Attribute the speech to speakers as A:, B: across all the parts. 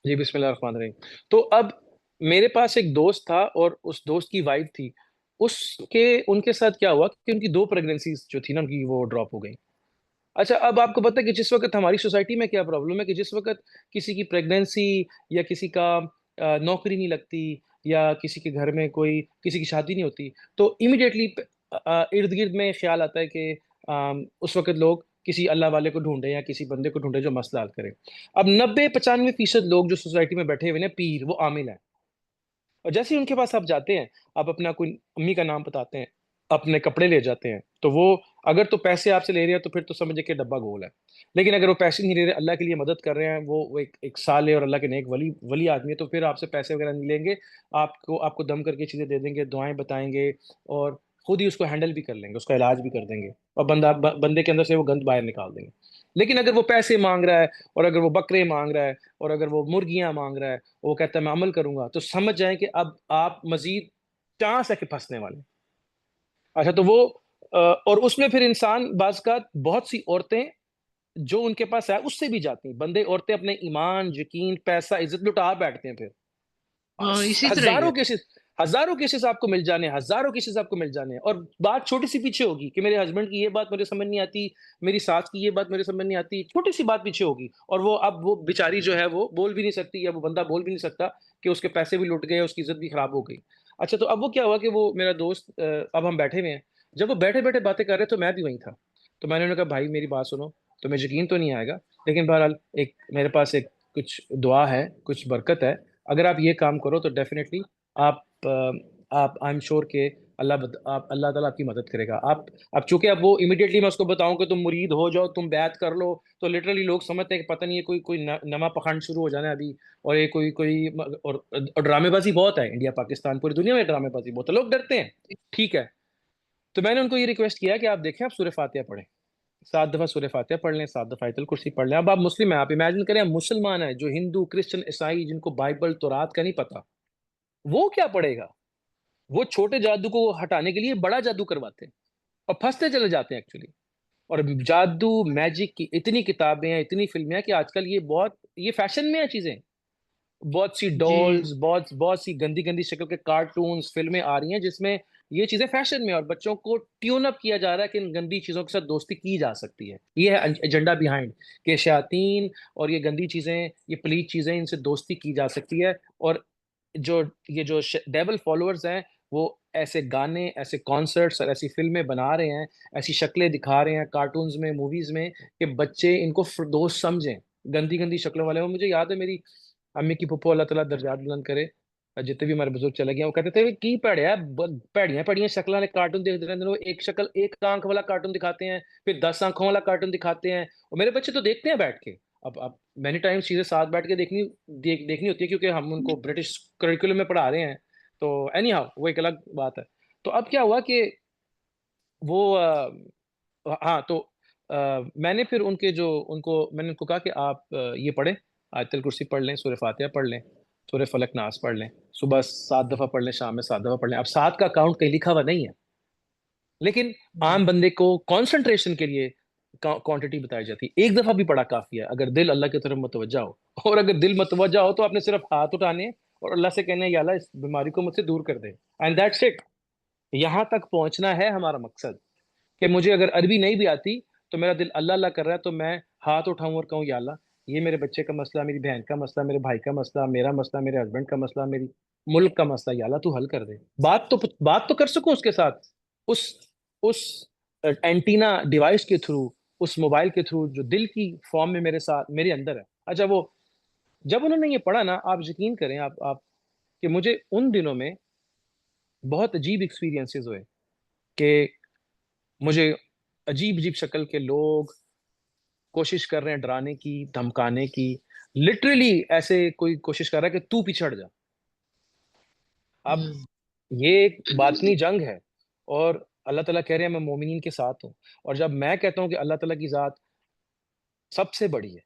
A: جی بسم اللہ الرحمن الرحیم. تو اب میرے پاس ایک دوست تھا اور اس دوست کی وائف تھی. اس کے ان کے ساتھ کیا ہوا کہ ان کی دو پریگننسیز جو تھی نا ان کی وہ ڈراپ ہو گئی. اچھا اب آپ کو پتہ ہے کہ جس وقت ہماری سوسائٹی میں کیا پرابلم ہے کہ جس وقت کسی کی پریگننسی یا کسی کا نوکری نہیں لگتی یا کسی کے گھر میں کوئی کسی کی شادی نہیں ہوتی تو امیڈیٹلی ارد گرد میں خیال آتا ہے کہ اس وقت لوگ کسی اللہ والے کو ڈھونڈے یا کسی بندے کو ڈھونڈے جو مسئلہ حل کرے. اب 90-95% لوگ جو سوسائٹی میں بیٹھے ہوئے ہیں پیر وہ عامل ہیں. اور جیسے ہی ان کے پاس آپ جاتے ہیں آپ اپنا کوئی امی کا نام بتاتے ہیں اپنے کپڑے لے جاتے ہیں تو وہ اگر تو پیسے آپ سے لے رہے ہیں تو پھر تو سمجھے کہ ڈبہ گول ہے. لیکن اگر وہ پیسے نہیں لے رہے اللہ کے لیے مدد کر رہے ہیں وہ ایک صالح اور اللہ کے نیک ولی آدمی ہے تو پھر آپ سے پیسے وغیرہ نہیں لیں گے. آپ کو دم کر کے چیزیں دے دیں گے دعائیں بتائیں گے اور خود ہی اس کو ہینڈل بھی کر لیں گے اس کا علاج بھی کر دیں گے اور بندے کے اندر سے وہ گند باہر نکال دیں گے. لیکن اگر وہ پیسے مانگ رہا ہے اور اگر وہ بکرے مانگ رہا ہے اور اگر وہ مرغیاں مانگ رہا ہے وہ کہتا ہے میں عمل کروں گا تو سمجھ جائیں کہ اب آپ مزید چانس ہے کہ پھنسنے والے. اچھا تو وہ اور اس میں پھر انسان بعض کا بہت سی عورتیں جو ان کے پاس ہے اس سے بھی جاتی ہیں. بندے عورتیں اپنے ایمان یقین پیسہ عزت لٹا بیٹھتے ہیں. پھر
B: ہاں اسی طرح ہی
A: ہزاروں
B: ہوتا
A: کیسز ہزاروں کیسز آپ کو مل جانے ہیں ہزاروں کیسز آپ کو مل جانے ہیں اور بات چھوٹی سی پیچھے ہوگی کہ میرے ہسبینڈ کی یہ بات مجھے سمجھ نہیں آتی میری ساس کی یہ بات مجھے سمجھ نہیں آتی چھوٹی سی بات پیچھے ہوگی اور وہ اب وہ بیچاری جو ہے وہ بول بھی نہیں سکتی یا وہ بندہ بول بھی نہیں سکتا کہ اس کے پیسے بھی لٹ گئے اس کی عزت بھی خراب ہو گئی. اچھا تو اب وہ کیا ہوا کہ وہ میرا دوست اب ہم بیٹھے ہوئے ہیں جب وہ بیٹھے بیٹھے باتیں کر رہے تو میں بھی وہیں تھا. تو میں نے انہوں نے کہا بھائی میری بات سنو تمہیں یقین تو نہیں آئے گا لیکن بہرحال ایک میرے پاس ایک کچھ دعا ہے کچھ برکت ہے اگر آپ یہ کام کرو تو ڈیفینیٹلی آپ آپ آئی ایم شور کہ اللہ تعالیٰ آپ کی مدد کرے گا. اب چونکہ اب وہ امیڈیٹلی میں اس کو بتاؤں کہ تم مرید ہو جاؤ تم بیعت کر لو تو لٹرلی لوگ سمجھتے ہیں کہ پتہ نہیں ہے کوئی نواں پخنڈ شروع ہو جانا ہے ابھی اور یہ کوئی اور ڈرامے بازی بہت ہے انڈیا پاکستان پوری دنیا میں ڈرامے بازی بہت ہے لوگ ڈرتے ہیں. ٹھیک ہے تو میں نے ان کو یہ ریکویسٹ کیا کہ آپ دیکھیں آپ سورہ فاتحہ پڑھیں 7 دفعہ سورہ فاتحہ پڑھ لیں 7 دفعہ آیت الکرسی پڑھ لیں. اب آپ مسلم ہیں آپ امیجن کریں آپ مسلمان ہیں جو ہندو کرسچن عیسائی جن کو بائبل تورات کا نہیں پتا وہ کیا پڑھے گا. وہ چھوٹے جادو کو ہٹانے کے لیے بڑا جادو کرواتے ہیں اور پھنستے چلے جاتے ہیں ایکچولی. اور جادو میجک کی اتنی کتابیں ہیں اتنی فلمیں ہیں کہ آج کل یہ فیشن میں ہیں چیزیں. بہت سی
B: جی
A: ڈالز بہت سی گندی گندی شکل کے کارٹونز فلمیں آ رہی ہیں جس میں یہ چیزیں فیشن میں اور بچوں کو ٹیون اپ کیا جا رہا ہے کہ ان گندی چیزوں کے ساتھ دوستی کی جا سکتی ہے. یہ ہے ایجنڈا بیہائنڈ کہ شیاطین اور یہ گندی چیزیں یہ پلیت چیزیں ان سے دوستی کی جا سکتی ہے. اور جو ڈیول فالوورز ہیں وہ ایسے گانے ایسے کانسرٹس اور ایسی فلمیں بنا رہے ہیں ایسی شکلیں دکھا رہے ہیں کارٹونز میں موویز میں کہ بچے ان کو فردوس سمجھیں گندی گندی شکلوں والے. وہ مجھے یاد ہے میری امی کی پھپھو اللہ تعالیٰ درجات بلند کرے جتنے بھی ہمارے بزرگ چلے گئے وہ کہتے تھے کی پیڑیا پیڑیاں پیڑیاں شکل والے کارٹون دیکھتے رہتے ہیں. وہ ایک شکل ایک آنکھ والا کارٹون دکھاتے ہیں پھر 10 آنکھوں والا کارٹون دکھاتے ہیں اور میرے بچے تو دیکھتے ہیں بیٹھ کے. اب مینی ٹائم چیزیں ساتھ بیٹھ کے دیکھنی ہوتی ہے کیونکہ ہم ان کو برٹش کریکولم میں پڑھا رہے ہیں تو اینی ہاؤ وہ ایک الگ بات ہے. تو اب کیا ہوا کہ وہ ہاں تو میں نے پھر میں نے ان کو کہا کہ آپ یہ پڑھیں آیت الکرسی پڑھ لیں سورہ فاتحہ پڑھ لیں سورہ فلق ناس پڑھ لیں صبح 7 دفعہ پڑھ لیں شام میں 7 دفعہ پڑھ لیں. اب 7 کا کاؤنٹ کہیں لکھا ہوا نہیں ہے لیکن عام بندے کو کانسنٹریشن کے لیے کوانٹٹی بتائی جاتی ہے. ایک دفعہ بھی پڑھا کافی ہے اگر دل اللہ کی طرف متوجہ ہو. اور اگر دل متوجہ ہو تو آپ نے صرف ہاتھ اٹھانے ہیں اور اللہ سے کہنا ہے یا اللہ اس بیماری کو مجھ سے دور کر دے اینڈ دیٹس اٹ. یہاں تک پہنچنا ہے ہمارا مقصد کہ مجھے اگر عربی نہیں بھی آتی تو میرا دل اللہ اللہ کر رہا ہے تو میں ہاتھ اٹھاؤں اور کہوں یا اللہ یہ میرے بچے کا مسئلہ میری بہن کا مسئلہ میرے بھائی کا مسئلہ میرا مسئلہ میرے ہسبینڈ کا مسئلہ میری ملک کا مسئلہ یا اللہ تو حل کر دے. بات تو کر سکوں اس کے ساتھ اس اس اینٹینا ڈیوائس کے تھرو اس موبائل کے تھرو جو دل کی فارم میں میرے ساتھ میرے اندر ہے. اچھا وہ جب انہوں نے یہ پڑھا نا آپ یقین کریں آپ کہ مجھے ان دنوں میں بہت عجیب ایکسپیرینسز ہوئے کہ مجھے عجیب عجیب شکل کے لوگ کوشش کر رہے ہیں ڈرانے کی دھمکانے کی لٹرلی ایسے کوئی کوشش کر رہا ہے کہ تو پیچھڑ جا. اب یہ ایک باطنی جنگ ہے اور اللہ تعالیٰ کہہ رہے ہیں میں مومنین کے ساتھ ہوں. اور جب میں کہتا ہوں کہ اللہ تعالیٰ کی ذات سب سے بڑی ہے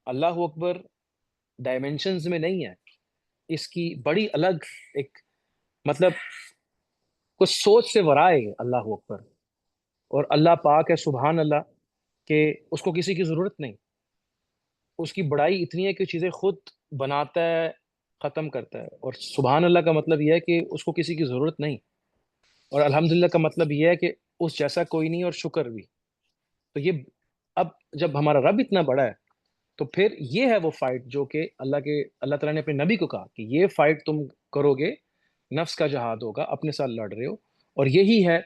A: اللہ اکبر ڈائمینشنز میں نہیں ہے اس کی بڑی الگ ایک مطلب کچھ سوچ سے ورائے اللہ اکبر اور اللہ پاک ہے سبحان اللہ کہ اس کو کسی کی ضرورت نہیں. اس کی بڑائی اتنی ہے کہ چیزیں خود بناتا ہے، ختم کرتا ہے. اور سبحان اللہ کا مطلب یہ ہے کہ اس کو کسی کی ضرورت نہیں، اور الحمدللہ کا مطلب یہ ہے کہ اس جیسا کوئی نہیں، اور شکر بھی. تو یہ اب جب ہمارا رب اتنا بڑا ہے تو پھر یہ ہے وہ فائٹ جو کہ اللہ تعالیٰ نے اپنے نبی کو کہا کہ یہ فائٹ تم کرو گے، نفس کا جہاد ہوگا، اپنے ساتھ لڑ رہے ہو. اور یہی ہے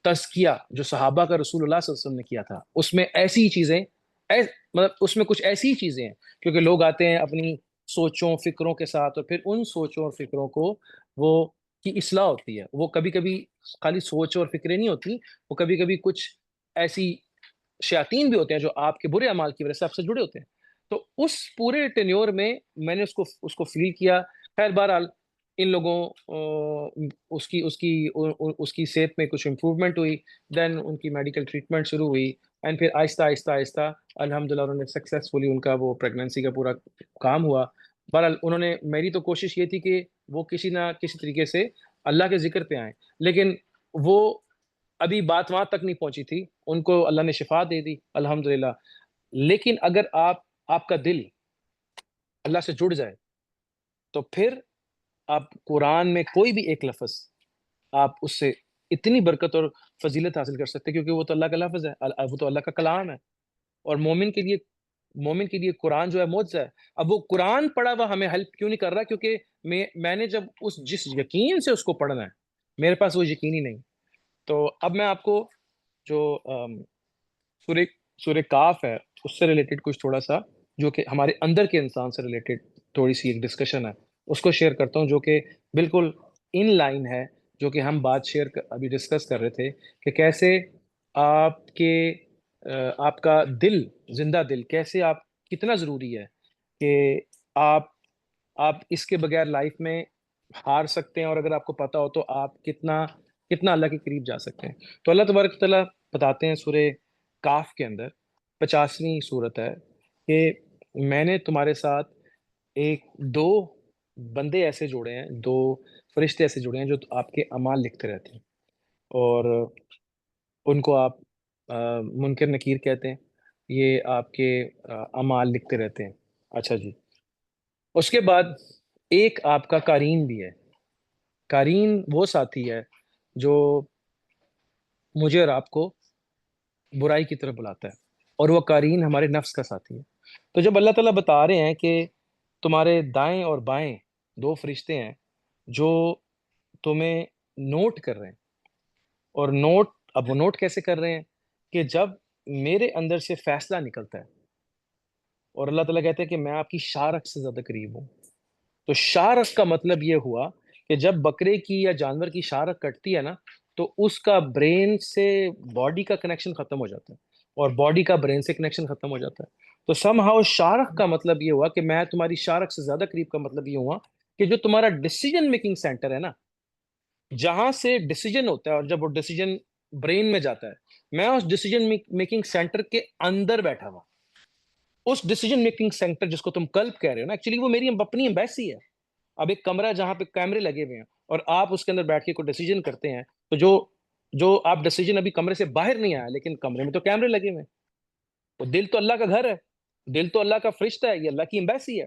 A: تزکیہ جو صحابہ کا رسول اللہ صلی اللہ علیہ وسلم نے کیا تھا. اس میں ایسی چیزیں مطلب اس میں کچھ ایسی چیزیں ہیں، کیونکہ لوگ آتے ہیں اپنی سوچوں فکروں کے ساتھ، اور پھر ان سوچوں اور فکروں کو وہ کی اصلاح ہوتی ہے. وہ کبھی کبھی خالی سوچ اور فکریں نہیں ہوتی، وہ کبھی کبھی کچھ ایسی شیاطین بھی ہوتے ہیں جو آپ کے برے اعمال کی وجہ سے آپ سے جڑے ہوتے ہیں. تو اس پورے ٹینیور میں نے اس کو فیل کیا. خیر بہرحال ان لوگوں اس کی صحت میں کچھ امپروومنٹ ہوئی، دین ان کی میڈیکل ٹریٹمنٹ شروع ہوئی، اینڈ پھر آہستہ آہستہ آہستہ الحمدللہ انہوں نے سکسیزفلی ان کا وہ پریگنینسی کا پورا کام ہوا. بہرحال انہوں نے، میری تو کوشش یہ تھی کہ وہ کسی نہ کسی طریقے سے اللہ کے ذکر پہ آئیں، لیکن وہ ابھی بات وہاں تک نہیں پہنچی تھی. ان کو اللہ نے شفا دے دی الحمدللہ. لیکن اگر آپ کا دل اللہ سے جڑ جائے تو پھر آپ قرآن میں کوئی بھی ایک لفظ آپ اس سے اتنی برکت اور فضیلت حاصل کر سکتے ہیں، کیونکہ وہ تو اللہ کا لفظ ہے، وہ تو اللہ کا کلام ہے. اور مومن کے لیے قرآن جو ہے معجزہ ہے. اب وہ قرآن پڑھا ہوا ہمیں ہیلپ کیوں نہیں کر رہا؟ کیونکہ میں نے جب جس یقین سے اس کو پڑھنا ہے، میرے پاس وہ یقین ہی نہیں. تو اب میں آپ کو جو سورہ سورہ کاف ہے اس سے ریلیٹڈ کچھ تھوڑا سا، جو کہ ہمارے اندر کے انسان سے ریلیٹڈ تھوڑی سی ایک ڈسکشن ہے، اس کو شیئر کرتا ہوں، جو کہ بالکل ان لائن ہے جو کہ ہم بات ابھی ڈسکس کر رہے تھے کہ کیسے آپ کا دل، زندہ دل کیسے کتنا ضروری ہے کہ آپ اس کے بغیر لائف میں ہار سکتے ہیں، اور اگر آپ کو پتا ہو تو آپ کتنا اللہ کے قریب جا سکتے ہیں. تو اللہ تبارک تعالیٰ بتاتے ہیں سورہ کاف کے اندر 50ویں صورت ہے کہ میں نے تمہارے ساتھ دو بندے ایسے جوڑے ہیں، دو فرشتے ایسے جوڑے ہیں جو آپ کے اعمال لکھتے رہتے ہیں، اور ان کو آپ منکر نکیر کہتے ہیں. یہ آپ کے اعمال لکھتے رہتے ہیں. اچھا جی، اس کے بعد ایک آپ کا قارین بھی ہے. قارین وہ ساتھی ہے جو مجھے اور آپ کو برائی کی طرف بلاتا ہے، اور وہ قارین ہمارے نفس کا ساتھی ہے. تو جب اللہ تعالیٰ بتا رہے ہیں کہ تمہارے دائیں اور بائیں دو فرشتے ہیں جو تمہیں نوٹ کر رہے ہیں، اور اب وہ نوٹ کیسے کر رہے ہیں کہ جب میرے اندر سے فیصلہ نکلتا ہے، اور اللہ تعالیٰ کہتے ہیں کہ میں آپ کی شارک سے زیادہ قریب ہوں. تو شارک کا مطلب یہ ہوا کہ جب بکرے کی یا جانور کی شارک کٹتی ہے نا، تو اس کا برین سے باڈی کا کنیکشن ختم ہو جاتا ہے، اور باڈی کا برین سے کنیکشن ختم ہو جاتا ہے. تو سم ہاؤ شارک کا مطلب یہ ہوا کہ میں تمہاری شارک سے زیادہ قریب کا مطلب یہ ہوا کہ جو تمہارا ڈیسیجن میکنگ سینٹر ہے نا، جہاں سے ڈیسیجن ہوتا ہے، اور جب وہ ڈیسیجن برین میں جاتا ہے، میں اس ڈیسیجن میکنگ سینٹر کے اندر بیٹھا ہوا. اس ڈیسیجن میکنگ سینٹر جس کو تم قلب کہہ رہے ہو نا، ایکچولی وہ میری اپنی ایمبیسی ہے. اب ایک کمرہ جہاں پہ کیمرے لگے ہوئے ہیں، اور آپ اس کے اندر بیٹھ کے کوئی ڈیسیجن کرتے ہیں، تو جو آپ ڈیسیجن ابھی کمرے سے باہر نہیں آیا، لیکن کمرے میں تو کیمرے لگے ہوئے ہیں. تو دل تو اللہ کا گھر ہے، دل تو اللہ کا فرشتہ ہے، یہ اللہ کی ایمبیسی ہے.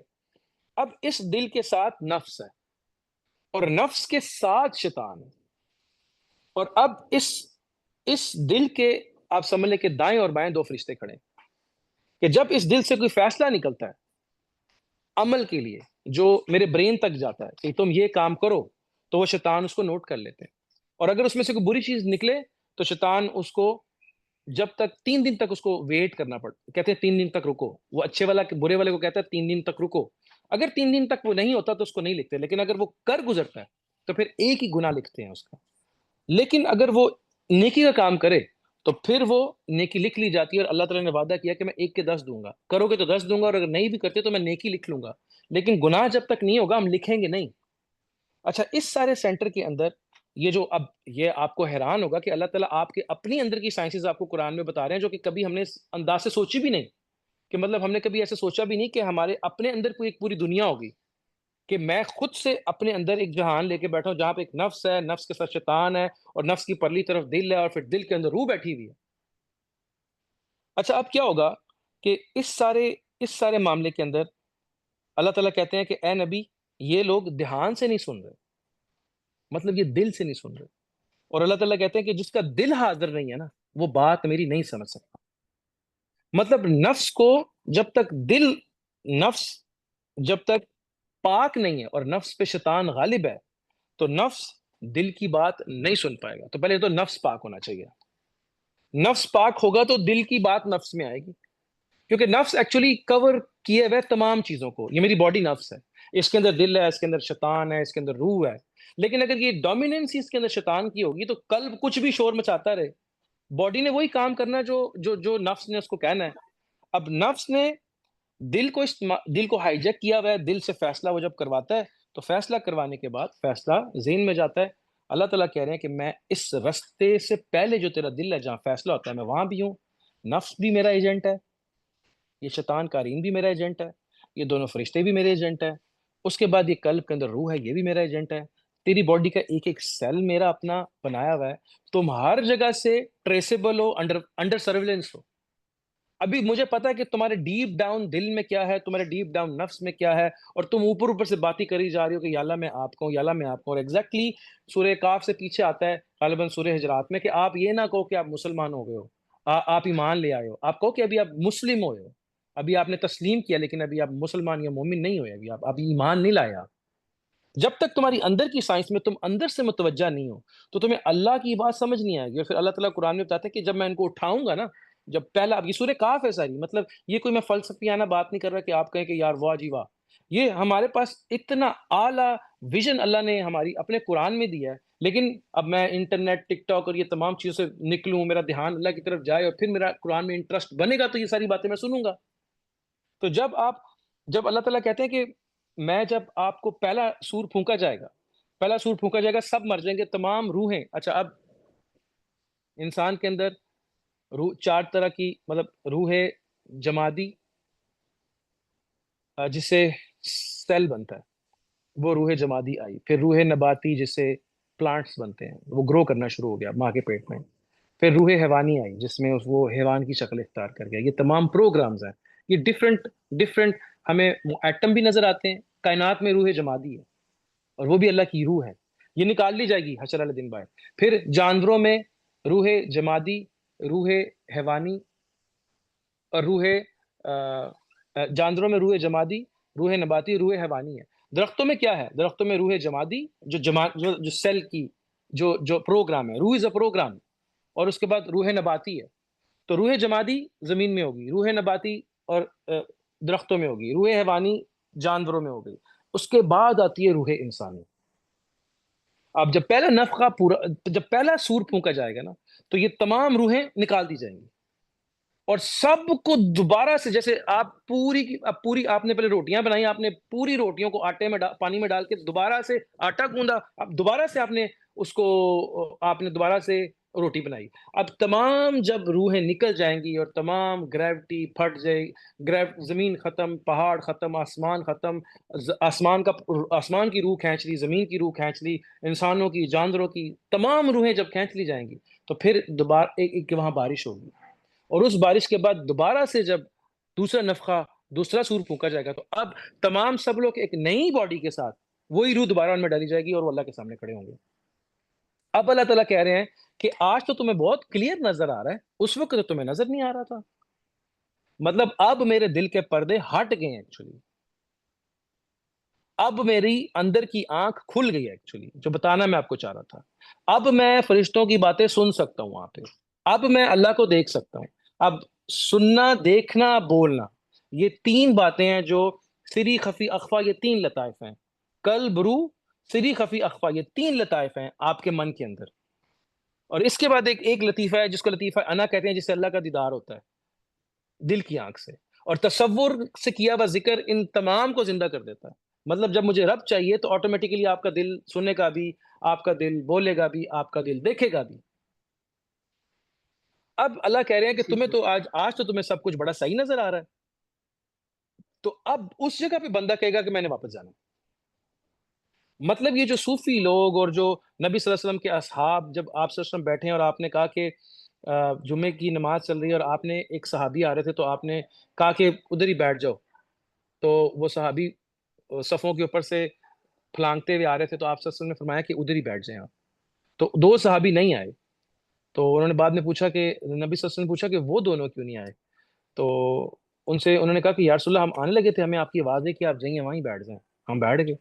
A: اب اس دل کے ساتھ نفس ہے، اور نفس کے ساتھ شیطان ہے. اور اب اس دل کے آپ سمجھ لیں کہ دائیں اور بائیں دو فرشتے کھڑے ہیں کہ جب اس دل سے کوئی فیصلہ نکلتا ہے عمل کے لیے، جو میرے برین تک جاتا ہے کہ تم یہ کام کرو، تو وہ شیطان اس کو نوٹ کر لیتے ہیں. اور اگر اس میں سے کوئی بری چیز نکلے تو شیطان اس کو جب تک 3 دن تک اس کو ویٹ کرنا پڑتا، کہتے ہیں 3 دن تک رکو. وہ اچھے والا برے والے کو کہتا ہے 3 دن تک رکو. اگر 3 دن تک وہ نہیں ہوتا تو اس کو نہیں لکھتے، لیکن اگر وہ کر گزرتا ہے تو پھر ایک ہی گناہ لکھتے ہیں اس کا. لیکن اگر وہ نیکی کا کام کرے تو پھر وہ نیکی لکھ لی جاتی ہے، اور اللہ تعالیٰ نے وعدہ کیا کہ میں 1 کے 10 دوں گا. کرو گے تو 10 دوں گا، اور اگر نہیں بھی کرتے تو میں نیکی لکھ لوں گا. لیکن گناہ جب تک نہیں ہوگا ہم لکھیں گے نہیں. اچھا، اس سارے سینٹر کے اندر یہ آپ کو حیران ہوگا کہ اللہ تعالیٰ آپ کے اپنی اندر کی سائنسز آپ کو قرآن میں بتا رہے ہیں، جو کہ کبھی ہم نے اس انداز سے سوچی بھی نہیں. کہ مطلب ہم نے کبھی ایسے سوچا بھی نہیں کہ ہمارے اپنے اندر کوئی ایک پوری دنیا ہوگی، کہ میں خود سے اپنے اندر ایک جہان لے کے بیٹھا ہوں جہاں پہ ایک نفس ہے، نفس کے ساتھ شیطان ہے، اور نفس کی پرلی طرف دل ہے، اور پھر دل کے اندر روح بیٹھی ہوئی ہے. اچھا، اب کیا ہوگا کہ اس سارے اس سارے معاملے کے اندر اللہ تعالیٰ کہتے ہیں کہ اے نبی یہ لوگ دھیان سے نہیں سن رہے، مطلب یہ دل سے نہیں سن رہے، اور اللہ تعالیٰ کہتے ہیں کہ جس کا دل حاضر نہیں ہے نا وہ بات میری نہیں سمجھ سکتا۔ مطلب نفس کو جب تک نفس جب تک پاک نہیں ہے اور نفس پہ شیطان غالب ہے تو نفس دل کی بات نہیں سن پائے گا۔ تو پہلے تو نفس پاک ہونا چاہیے، نفس پاک ہوگا تو دل کی بات نفس میں آئے گی، کیونکہ نفس ایکچولی کور کیے ہوئے تمام چیزوں کو، یہ میری باڈی نفس ہے، اس کے اندر دل ہے، اس کے اندر شیطان ہے، اس کے اندر روح ہے، لیکن اگر یہ ڈومیننسی اس کے اندر شیطان کی ہوگی تو قلب کچھ بھی شور مچاتا رہے، باڈی نے وہی کام کرنا جو نفس نے اس کو کہنا ہے۔ اب نفس نے دل کو ہائی جیک کیا ہوا ہے، دل سے فیصلہ وہ جب کرواتا ہے تو فیصلہ کروانے کے بعد فیصلہ ذہن میں جاتا ہے۔ اللہ تعالیٰ کہہ رہے ہیں کہ میں اس رستے سے پہلے جو تیرا دل ہے جہاں فیصلہ ہوتا ہے میں وہاں بھی ہوں، نفس بھی میرا ایجنٹ ہے، یہ شیطان کارین بھی میرا ایجنٹ ہے، یہ دونوں فرشتے بھی میرے ایجنٹ ہے، اس کے بعد یہ قلب کے اندر روح ہے، یہ بھی میرا ایجنٹ ہے، تیری باڈی کا ایک ایک سیل میرا اپنا بنایا ہوا ہے، تم ہر جگہ سے ٹریسیبل ہو، انڈر سرویلنس ہو۔ ابھی مجھے پتا ہے کہ تمہارے ڈیپ ڈاؤن دل میں کیا ہے، تمہارے ڈیپ ڈاؤن نفس میں کیا ہے، اور تم اوپر سے باتیں کری جا رہی ہو کہ یا اللہ میں آپ کو ہوں، یا اللہ میں آپ کو ہوں، اور ایگزیکٹلی سورہ کاف سے پیچھے آتا ہے غالباً سورہ حجرات میں کہ آپ یہ نہ کہو کہ آپ مسلمان ہو گئے ہو، آپ ایمان لے آئے ہو، آپ کہو کہ ابھی آپ مسلم ہوئے ہو، ابھی آپ نے تسلیم کیا لیکن ابھی آپ مسلمان یا مومن نہیں ہوئے، ابھی ایمان نہیں لایا۔ جب تک تمہاری اندر کی سائنس میں تم اندر سے متوجہ نہیں ہو تو تمہیں اللہ کی بات سمجھ نہیں آئے گی۔ اور پھر اللہ تعالیٰ قرآن میں بتاتا ہے کہ جب میں ان کو اٹھاؤں گا نا، جب پہلا، اب یہ سورہ کاف ہے ساری، مطلب یہ کوئی میں فلسفیانہ بات نہیں کر رہا کہ آپ کہیں کہ یار واہ جی واہ، یہ ہمارے پاس اتنا اعلیٰ ویژن اللہ نے ہماری اپنے قرآن میں دیا ہے، لیکن اب میں انٹرنیٹ، ٹک ٹاک اور یہ تمام چیزوں سے نکلوں، میرا دھیان اللہ کی طرف جائے اور پھر میرا قرآن میں انٹرسٹ بنے گا تو یہ ساری باتیں میں سنوں گا۔ تو جب اللہ تعالیٰ کہتے ہیں کہ میں جب آپ کو پہلا سور پھونکا جائے گا، سب مر جائیں گے، تمام روحیں، اچھا اب انسان کے اندر روح چار طرح کی، مطلب روح جمادی جس سے سیل بنتا ہے وہ روح جمادی آئی، پھر روح نباتی جس سے پلانٹس بنتے ہیں، وہ گرو کرنا شروع ہو گیا ماں کے پیٹ میں، پھر روح حیوانی آئی جس میں وہ حیوان کی شکل اختیار کر گیا۔ یہ تمام پروگرامز ہیں، یہ ڈفرنٹ ہمیں ایٹم بھی نظر آتے ہیں، کائنات میں روح جمادی ہے اور وہ بھی اللہ کی روح ہے، یہ نکال لی جائے گی حشر والے دن بعد۔ پھر جانوروں میں روح جمادی، روح حیوانی اور جانوروں میں روح جمادی، روح نباتی، روح حیوانی ہے۔ درختوں میں کیا ہے؟ درختوں میں روح جمادی جو سیل کی جو پروگرام ہے، روح از اے پروگرام، اور اس کے بعد روح نباتی ہے۔ تو روح جمادی زمین میں ہوگی، روح نباتی اور درختوں میں ہوگی، روح حیوانی جانوروں میں ہوگی، اس کے بعد آتی ہے روح انسانی۔ اب جب پہلا سور پھونکا جائے گا نا تو یہ تمام روحیں نکال دی جائیں گی، اور سب کو دوبارہ سے، جیسے آپ آپ نے پہلے روٹیاں بنائی، آپ نے پوری روٹیوں کو آٹے میں پانی میں ڈال کے دوبارہ سے آٹا گوندا، اب دوبارہ سے آپ نے دوبارہ سے روٹی بنائی۔ اب تمام جب روحیں نکل جائیں گی اور تمام گریوٹی پھٹ جائے، زمین ختم، پہاڑ ختم، آسمان ختم، آسمان کی روح کھینچ لی، زمین کی روح کھینچ لی، انسانوں کی، جانوروں کی، تمام روحیں جب کھینچ لی جائیں گی تو پھر دوبارہ ایک وہاں بارش ہوگی، اور اس بارش کے بعد دوبارہ سے جب دوسرا سور پھونکا جائے گا تو اب تمام سب لوگ ایک نئی باڈی کے ساتھ وہی روح دوبارہ ان میں ڈالی جائے گی اور وہ اللہ کے سامنے کھڑے ہوں گے۔ اب اللہ تعالیٰ کہہ رہے ہیں کہ آج تو تمہیں بہت کلیئر نظر آ رہا ہے، اس وقت تو تمہیں نظر نہیں آ رہا تھا، مطلب اب میرے دل کے پردے ہٹ گئے ہیں، ایکچولی اب میری اندر کی آنکھ کھل گئی ہے، ایکچولی جو بتانا میں آپ کو چاہ رہا تھا۔ اب میں فرشتوں کی باتیں سن سکتا ہوں وہاں پہ، اب میں اللہ کو دیکھ سکتا ہوں۔ اب سننا، دیکھنا، بولنا، یہ تین باتیں ہیں جو سری خفی اخفا، یہ تین لطائف ہیں، قلب، روح، سری خفی اخفا، یہ تین لطائف ہیں آپ کے من کے اندر۔ اور اس کے بعد ایک لطیفہ ہے جس کو لطیفہ انا کہتے ہیں، جس سے اللہ کا دیدار ہوتا ہے دل کی آنکھ سے، اور تصور سے کیا ہوا ذکر ان تمام کو زندہ کر دیتا ہے۔ مطلب جب مجھے رب چاہیے تو آٹومیٹیکلی آپ کا دل سننے کا بھی، آپ کا دل بولے گا بھی، آپ کا دل دیکھے گا بھی۔ اب اللہ کہہ رہے ہیں کہ تمہیں تو آج تو تمہیں سب کچھ بڑا صحیح نظر آ رہا ہے، تو اب اس جگہ پہ بندہ کہے گا کہ میں نے واپس جانا۔ مطلب یہ جو صوفی لوگ اور جو نبی صلی اللہ علیہ وسلم کے اصحاب، جب آپ صلی اللہ علیہ وسلم بیٹھے ہیں اور آپ نے کہا کہ جمعے کی نماز چل رہی ہے اور آپ نے ایک صحابی آ رہے تھے تو آپ نے کہا کہ ادھر ہی بیٹھ جاؤ، تو وہ صحابی صفوں کے اوپر سے پھلانگتے ہوئے آ رہے تھے، تو آپ صلی اللہ علیہ وسلم نے فرمایا کہ ادھر ہی بیٹھ جائیں آپ. تو دو صحابی نہیں آئے، تو انہوں نے بعد میں پوچھا کہ نبی صلی اللہ علیہ وسلم نے پوچھا کہ وہ دونوں کیوں نہیں آئے؟ تو ان سے انہوں نے کہا کہ یا رسول اللہ ہم آنے لگے تھے، ہمیں آپ کی آواز ہے کہ آپ جائیں وہیں بیٹھ جائیں. ہم بیٹھ گئے.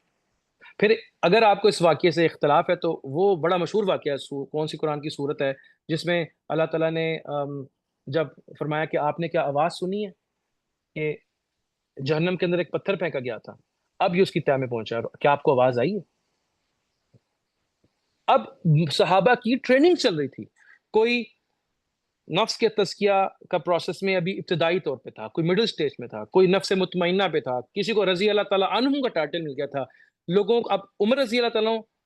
A: پھر اگر آپ کو اس واقعے سے اختلاف ہے تو وہ بڑا مشہور واقعہ ہے، کون سی قرآن کی صورت ہے جس میں اللہ تعالیٰ نے جب فرمایا کہ آپ نے کیا آواز سنی ہے کہ جہنم کے اندر ایک پتھر پھینکا گیا تھا، اب یہ اس کی تہہ میں پہنچا ہے، کیا آپ کو آواز آئی ہے؟ اب صحابہ کی ٹریننگ چل رہی تھی، کوئی نفس کے تزکیہ کا پروسیس میں ابھی ابتدائی طور پہ تھا، کوئی مڈل سٹیج میں تھا، کوئی نفس مطمئنہ پہ تھا، کسی کو رضی اللہ تعالیٰ عنہ کا ٹائٹل مل گیا تھا. لوگوں کو اب عمر رضی اللہ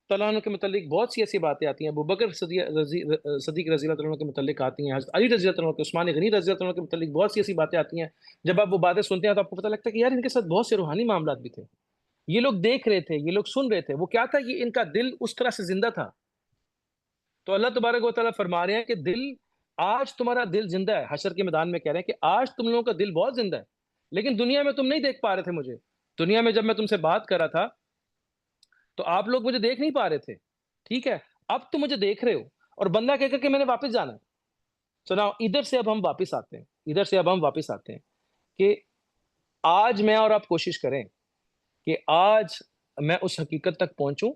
A: تعالیٰ عنہ کے متعلق بہت سی ایسی باتیں آتی ہیں، ابوبکر صدیق رضی اللہ تعالیٰ عنہ کے متعلق آتی ہیں، حضرت علی رضی اللہ تعالیٰ عنہ، عثمان غنی رضی اللہ تعالیٰ عنہ کے متعلق بہت سی ایسی باتیں آتی ہیں. جب آپ وہ باتیں سنتے ہیں تو آپ کو پتہ لگتا ہے کہ یار ان کے ساتھ بہت سے روحانی معاملات بھی تھے، یہ لوگ دیکھ رہے تھے، یہ لوگ سن رہے تھے. وہ کیا تھا؟ یہ ان کا دل اس طرح سے زندہ تھا. تو اللہ تبارک و تعالیٰ فرما رہے ہیں کہ دل، آج تمہارا دل زندہ ہے. حشر کے میدان میں کہہ رہے ہیں کہ آج تم لوگوں کا دل بہت زندہ ہے، لیکن دنیا میں تم نہیں دیکھ پا رہے تھے مجھے. دنیا میں جب میں تم سے بات کر رہا تھا تو آپ لوگ مجھے دیکھ نہیں پا رہے تھے، ٹھیک ہے؟ اب تم مجھے دیکھ رہے ہو اور بندہ کہہ کر کہ میں نے واپس جانا ہے. سنا، ادھر سے اب ہم واپس آتے ہیں، ادھر سے اب ہم واپس آتے ہیں کہ آج میں اور آپ کوشش کریں کہ آج میں اس حقیقت تک پہنچوں،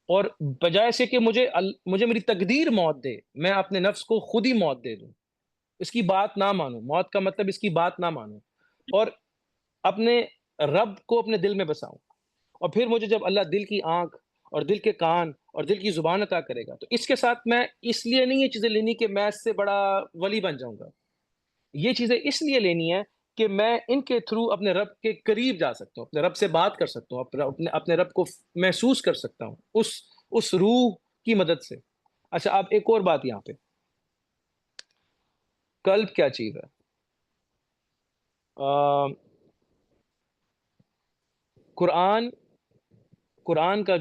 A: اور بجائے سے کہ مجھے میری تقدیر موت دے، میں اپنے نفس کو خود ہی موت دے دوں، اس کی بات نہ مانوں. موت کا مطلب اس کی بات نہ مانوں، اور اپنے رب کو اپنے دل میں بساؤں. اور پھر مجھے جب اللہ دل کی آنکھ اور دل کے کان اور دل کی زبان عطا کرے گا تو اس کے ساتھ میں اس لیے نہیں یہ چیزیں لینی کہ میں اس سے بڑا ولی بن جاؤں گا، یہ چیزیں اس لیے لینی ہے کہ میں ان کے تھرو اپنے رب کے قریب جا سکتا ہوں، اپنے رب سے بات کر سکتا ہوں، اپنے رب کو محسوس کر سکتا ہوں اس روح کی مدد سے. اچھا، آپ ایک اور بات یہاں پہ، قلب کیا چیز ہے؟ قرآن کا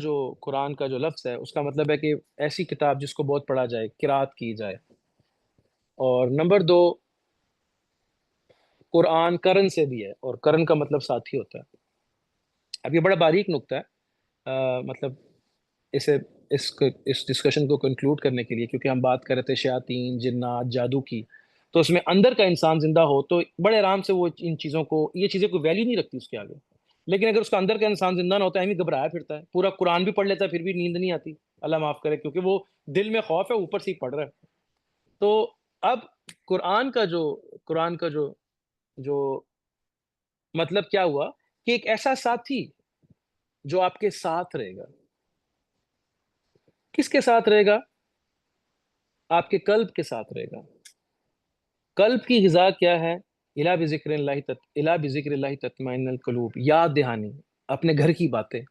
A: جو لفظ ہے اس کا مطلب ہے کہ ایسی کتاب جس کو بہت پڑھا جائے، قرات کی جائے. اور نمبر دو، قرآن کرن سے بھی ہے، اور کرن کا مطلب ساتھی ہوتا ہے. اب یہ بڑا باریک نقطہ ہے، مطلب اسے اس ڈسکشن کو کنکلوڈ کرنے کے لیے، کیونکہ ہم بات کر رہے تھے شیاطین، جنات، جادو کی، تو اس میں اندر کا انسان زندہ ہو تو بڑے آرام سے وہ ان چیزوں کو، یہ چیزیں کوئی ویلیو نہیں رکھتی اس کے آگے. لیکن اگر اس کا اندر کا انسان زندہ نہ ہوتا ہے، ہمیں گھبرایا پھرتا ہے، پورا قرآن بھی پڑھ لیتا ہے پھر بھی نیند نہیں آتی، اللہ معاف کرے، کیونکہ وہ دل میں خوف ہے، اوپر سے ہی پڑھ رہا ہے. تو اب قرآن کا جو مطلب کیا ہوا کہ ایک ایسا ساتھی جو آپ کے ساتھ رہے گا. کس کے ساتھ رہے گا؟ آپ کے قلب کے ساتھ رہے گا. قلب کی غذا کیا ہے؟ الا بذکر اللہ تطمئن القلوب، یاد دہانی، اپنے گھر کی باتیں.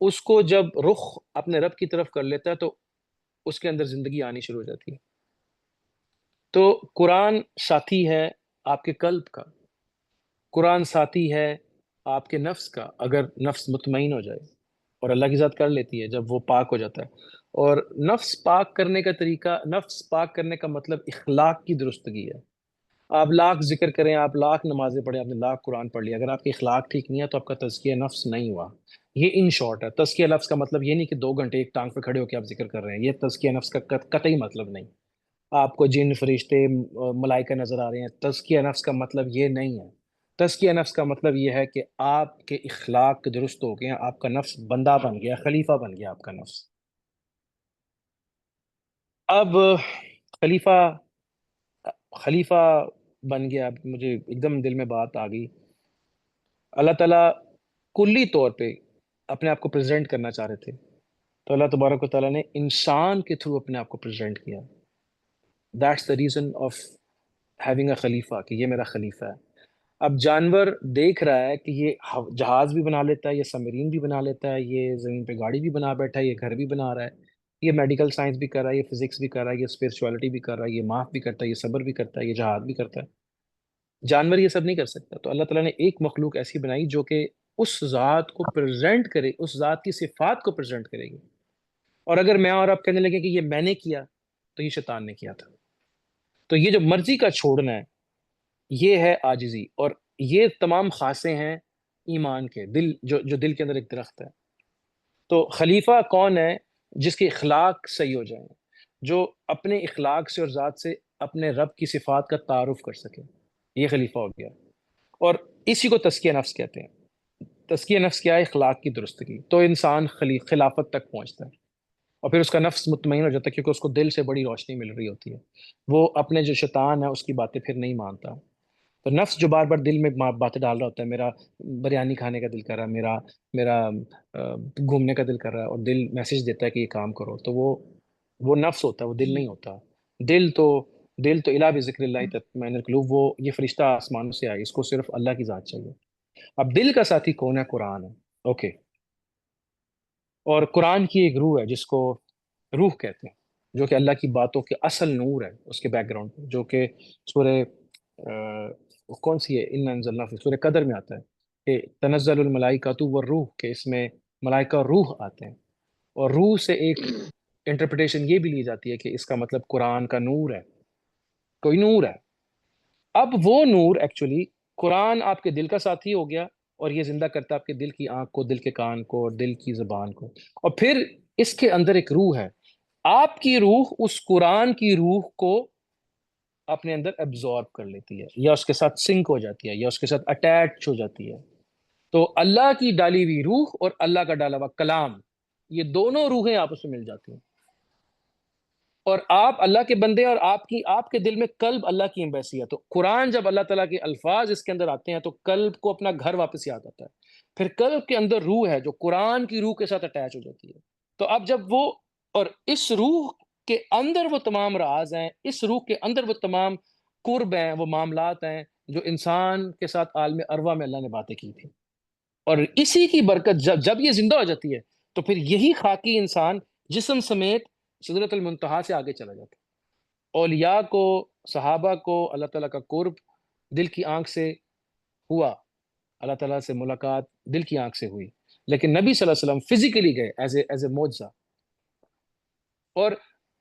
A: اس کو جب رخ اپنے رب کی طرف کر لیتا ہے تو اس کے اندر زندگی آنی شروع ہو جاتی ہے. تو قرآن ساتھی ہے آپ کے قلب کا، قرآن ساتھی ہے آپ کے نفس کا، اگر نفس مطمئن ہو جائے، اور اللہ کی ذات کر لیتی ہے جب وہ پاک ہو جاتا ہے. اور نفس پاک کرنے کا طریقہ، نفس پاک کرنے کا مطلب اخلاق کی درستگی ہے. آپ لاکھ ذکر کریں، آپ لاکھ نمازیں پڑھیں، آپ نے لاکھ قرآن پڑھ لیا، اگر آپ کی اخلاق ٹھیک نہیں ہے تو آپ کا تزکیہ نفس نہیں ہوا. یہ ان شارٹ ہے. تزکیہ لفظ کا مطلب یہ نہیں کہ 2 گھنٹے ایک ٹانگ پہ کھڑے ہو کے آپ ذکر کر رہے ہیں، یہ تزکیہ نفس کا قطعی مطلب نہیں. آپ کو جن، فرشتے، ملائکہ نظر آ رہے ہیں، تزکیہ نفس کا مطلب یہ نہیں ہے. تزکیہ نفس کا مطلب یہ ہے کہ آپ کے اخلاق درست ہو گئے ہیں، آپ کا نفس بندہ بن گیا، خلیفہ بن گیا آپ کا نفس. اب خلیفہ خلیفہ بن گیا. اب مجھے ایک دم دل میں بات آ گئی. اللہ تعالیٰ کلی طور پہ اپنے آپ کو پریزنٹ کرنا چاہ رہے تھے، تو اللہ تبارک و تعالیٰ نے انسان کے تھرو اپنے آپ کو پریزنٹ کیا. That's the reason of having a خلیفہ، کہ یہ میرا خلیفہ ہے. اب جانور دیکھ رہا ہے کہ یہ جہاز بھی بنا لیتا ہے، یہ سبمرین بھی بنا لیتا ہے، یہ زمین پہ گاڑی بھی بنا بیٹھا ہے، یہ گھر بھی بنا رہا ہے، یہ میڈیکل سائنس بھی کر رہا ہے، یہ فزکس بھی کر رہا ہے، یہ اسپرچوالٹی بھی کر رہا ہے، یہ معاف بھی کرتا ہے، یہ صبر بھی کرتا ہے، یہ جہاد بھی کرتا ہے. جانور یہ سب نہیں کر سکتا. تو اللہ تعالیٰ نے ایک مخلوق ایسی بنائی جو کہ اس ذات کو پریزنٹ کرے، اس ذات کی صفات کو پریزنٹ کرے گی. اور اگر میں اور آپ کہنے لگے کہ یہ میں نے کیا، تو یہ شیطان نے کیا تھا. تو یہ جو مرضی کا چھوڑنا ہے یہ ہے عاجزی، اور یہ تمام خاصے ہیں ایمان کے، دل جو دل کے اندر ایک درخت ہے۔ تو خلیفہ کون ہے؟ جس کے اخلاق صحیح ہو جائیں، جو اپنے اخلاق سے اور ذات سے اپنے رب کی صفات کا تعارف کر سکے، یہ خلیفہ ہو گیا۔ اور اسی کو تزکیہ نفس کہتے ہیں۔ تزکیہ نفس کیا ہے؟ اخلاق کی درستگی، تو انسان خلافت تک پہنچتا ہے، اور پھر اس کا نفس مطمئن ہو جاتا ہے، کیونکہ اس کو دل سے بڑی روشنی مل رہی ہوتی ہے، وہ اپنے جو شیطان ہے اس کی باتیں پھر نہیں مانتا۔ تو نفس جو بار بار دل میں باتیں ڈال رہا ہوتا ہے، میرا بریانی کھانے کا دل کر رہا ہے، میرا میرا گھومنے کا دل کر رہا ہے، اور دل میسج دیتا ہے کہ یہ کام کرو، تو وہ نفس ہوتا ہے، وہ دل نہیں ہوتا۔ دل تو دل تو الہ بذکر اللہ تطمئن القلوب، وہ یہ فرشتہ آسمانوں سے آئے، اس کو صرف اللہ کی ذات چاہیے۔ اب دل کا ساتھی کون ہے؟ قرآن ہے، اوکے۔ اور قرآن کی ایک روح ہے جس کو روح کہتے ہیں، جو کہ اللہ کی باتوں کے اصل نور ہے، اس کے بیک گراؤنڈ جو کہ سورہ کون سی ہے؟ ان انزلنا فی، سورہ قدر میں آتا ہے کہ تنزل الملائکۃ والروح، کہ اس میں ملائکہ اور روح آتے ہیں، اور روح سے ایک انٹرپریٹیشن یہ بھی لی جاتی ہے کہ اس کا مطلب قرآن کا نور ہے، کوئی نور ہے۔ اب وہ نور ایکچولی قرآن آپ کے دل کا ساتھی ہو گیا، اور یہ زندہ کرتا ہے آپ کے دل کی آنکھ کو، دل کے کان کو، اور دل کی زبان کو، اور پھر اس کے اندر ایک روح ہے، آپ کی روح اس قرآن کی روح کو اپنے اندر ایبزارب کر لیتی ہے، یا اس کے ساتھ سنک ہو جاتی ہے، یا اس کے ساتھ اٹیچ ہو جاتی ہے۔ تو اللہ کی ڈالی ہوئی روح اور اللہ کا ڈالا ہوا کلام، یہ دونوں روحیں آپس میں مل جاتی ہیں، اور آپ اللہ کے بندے، اور آپ کے دل میں قلب اللہ کی ایمبیسی ہے۔ تو قرآن جب اللہ تعالیٰ کے الفاظ اس کے اندر آتے ہیں تو قلب کو اپنا گھر واپس یاد آتا ہے، پھر قلب کے اندر روح ہے جو قرآن کی روح کے ساتھ اٹیچ ہو جاتی ہے۔ تو اب جب وہ، اور اس روح کے اندر وہ تمام راز ہیں، اس روح کے اندر وہ تمام قرب ہیں، وہ معاملات ہیں جو انسان کے ساتھ عالم ارواح میں اللہ نے باتیں کی تھی، اور اسی کی برکت جب یہ زندہ ہو جاتی ہے تو پھر یہی خاکی انسان جسم سمیت سدرۃ المنتہا سے آگے چلا جاتا ہے۔ اولیاء کو، صحابہ کو اللہ تعالیٰ کا قرب دل کی آنکھ سے ہوا، اللہ تعالیٰ سے ملاقات دل کی آنکھ سے ہوئی، لیکن نبی صلی اللہ علیہ وسلم فزیکلی گئے ایز اے معجزہ۔ اور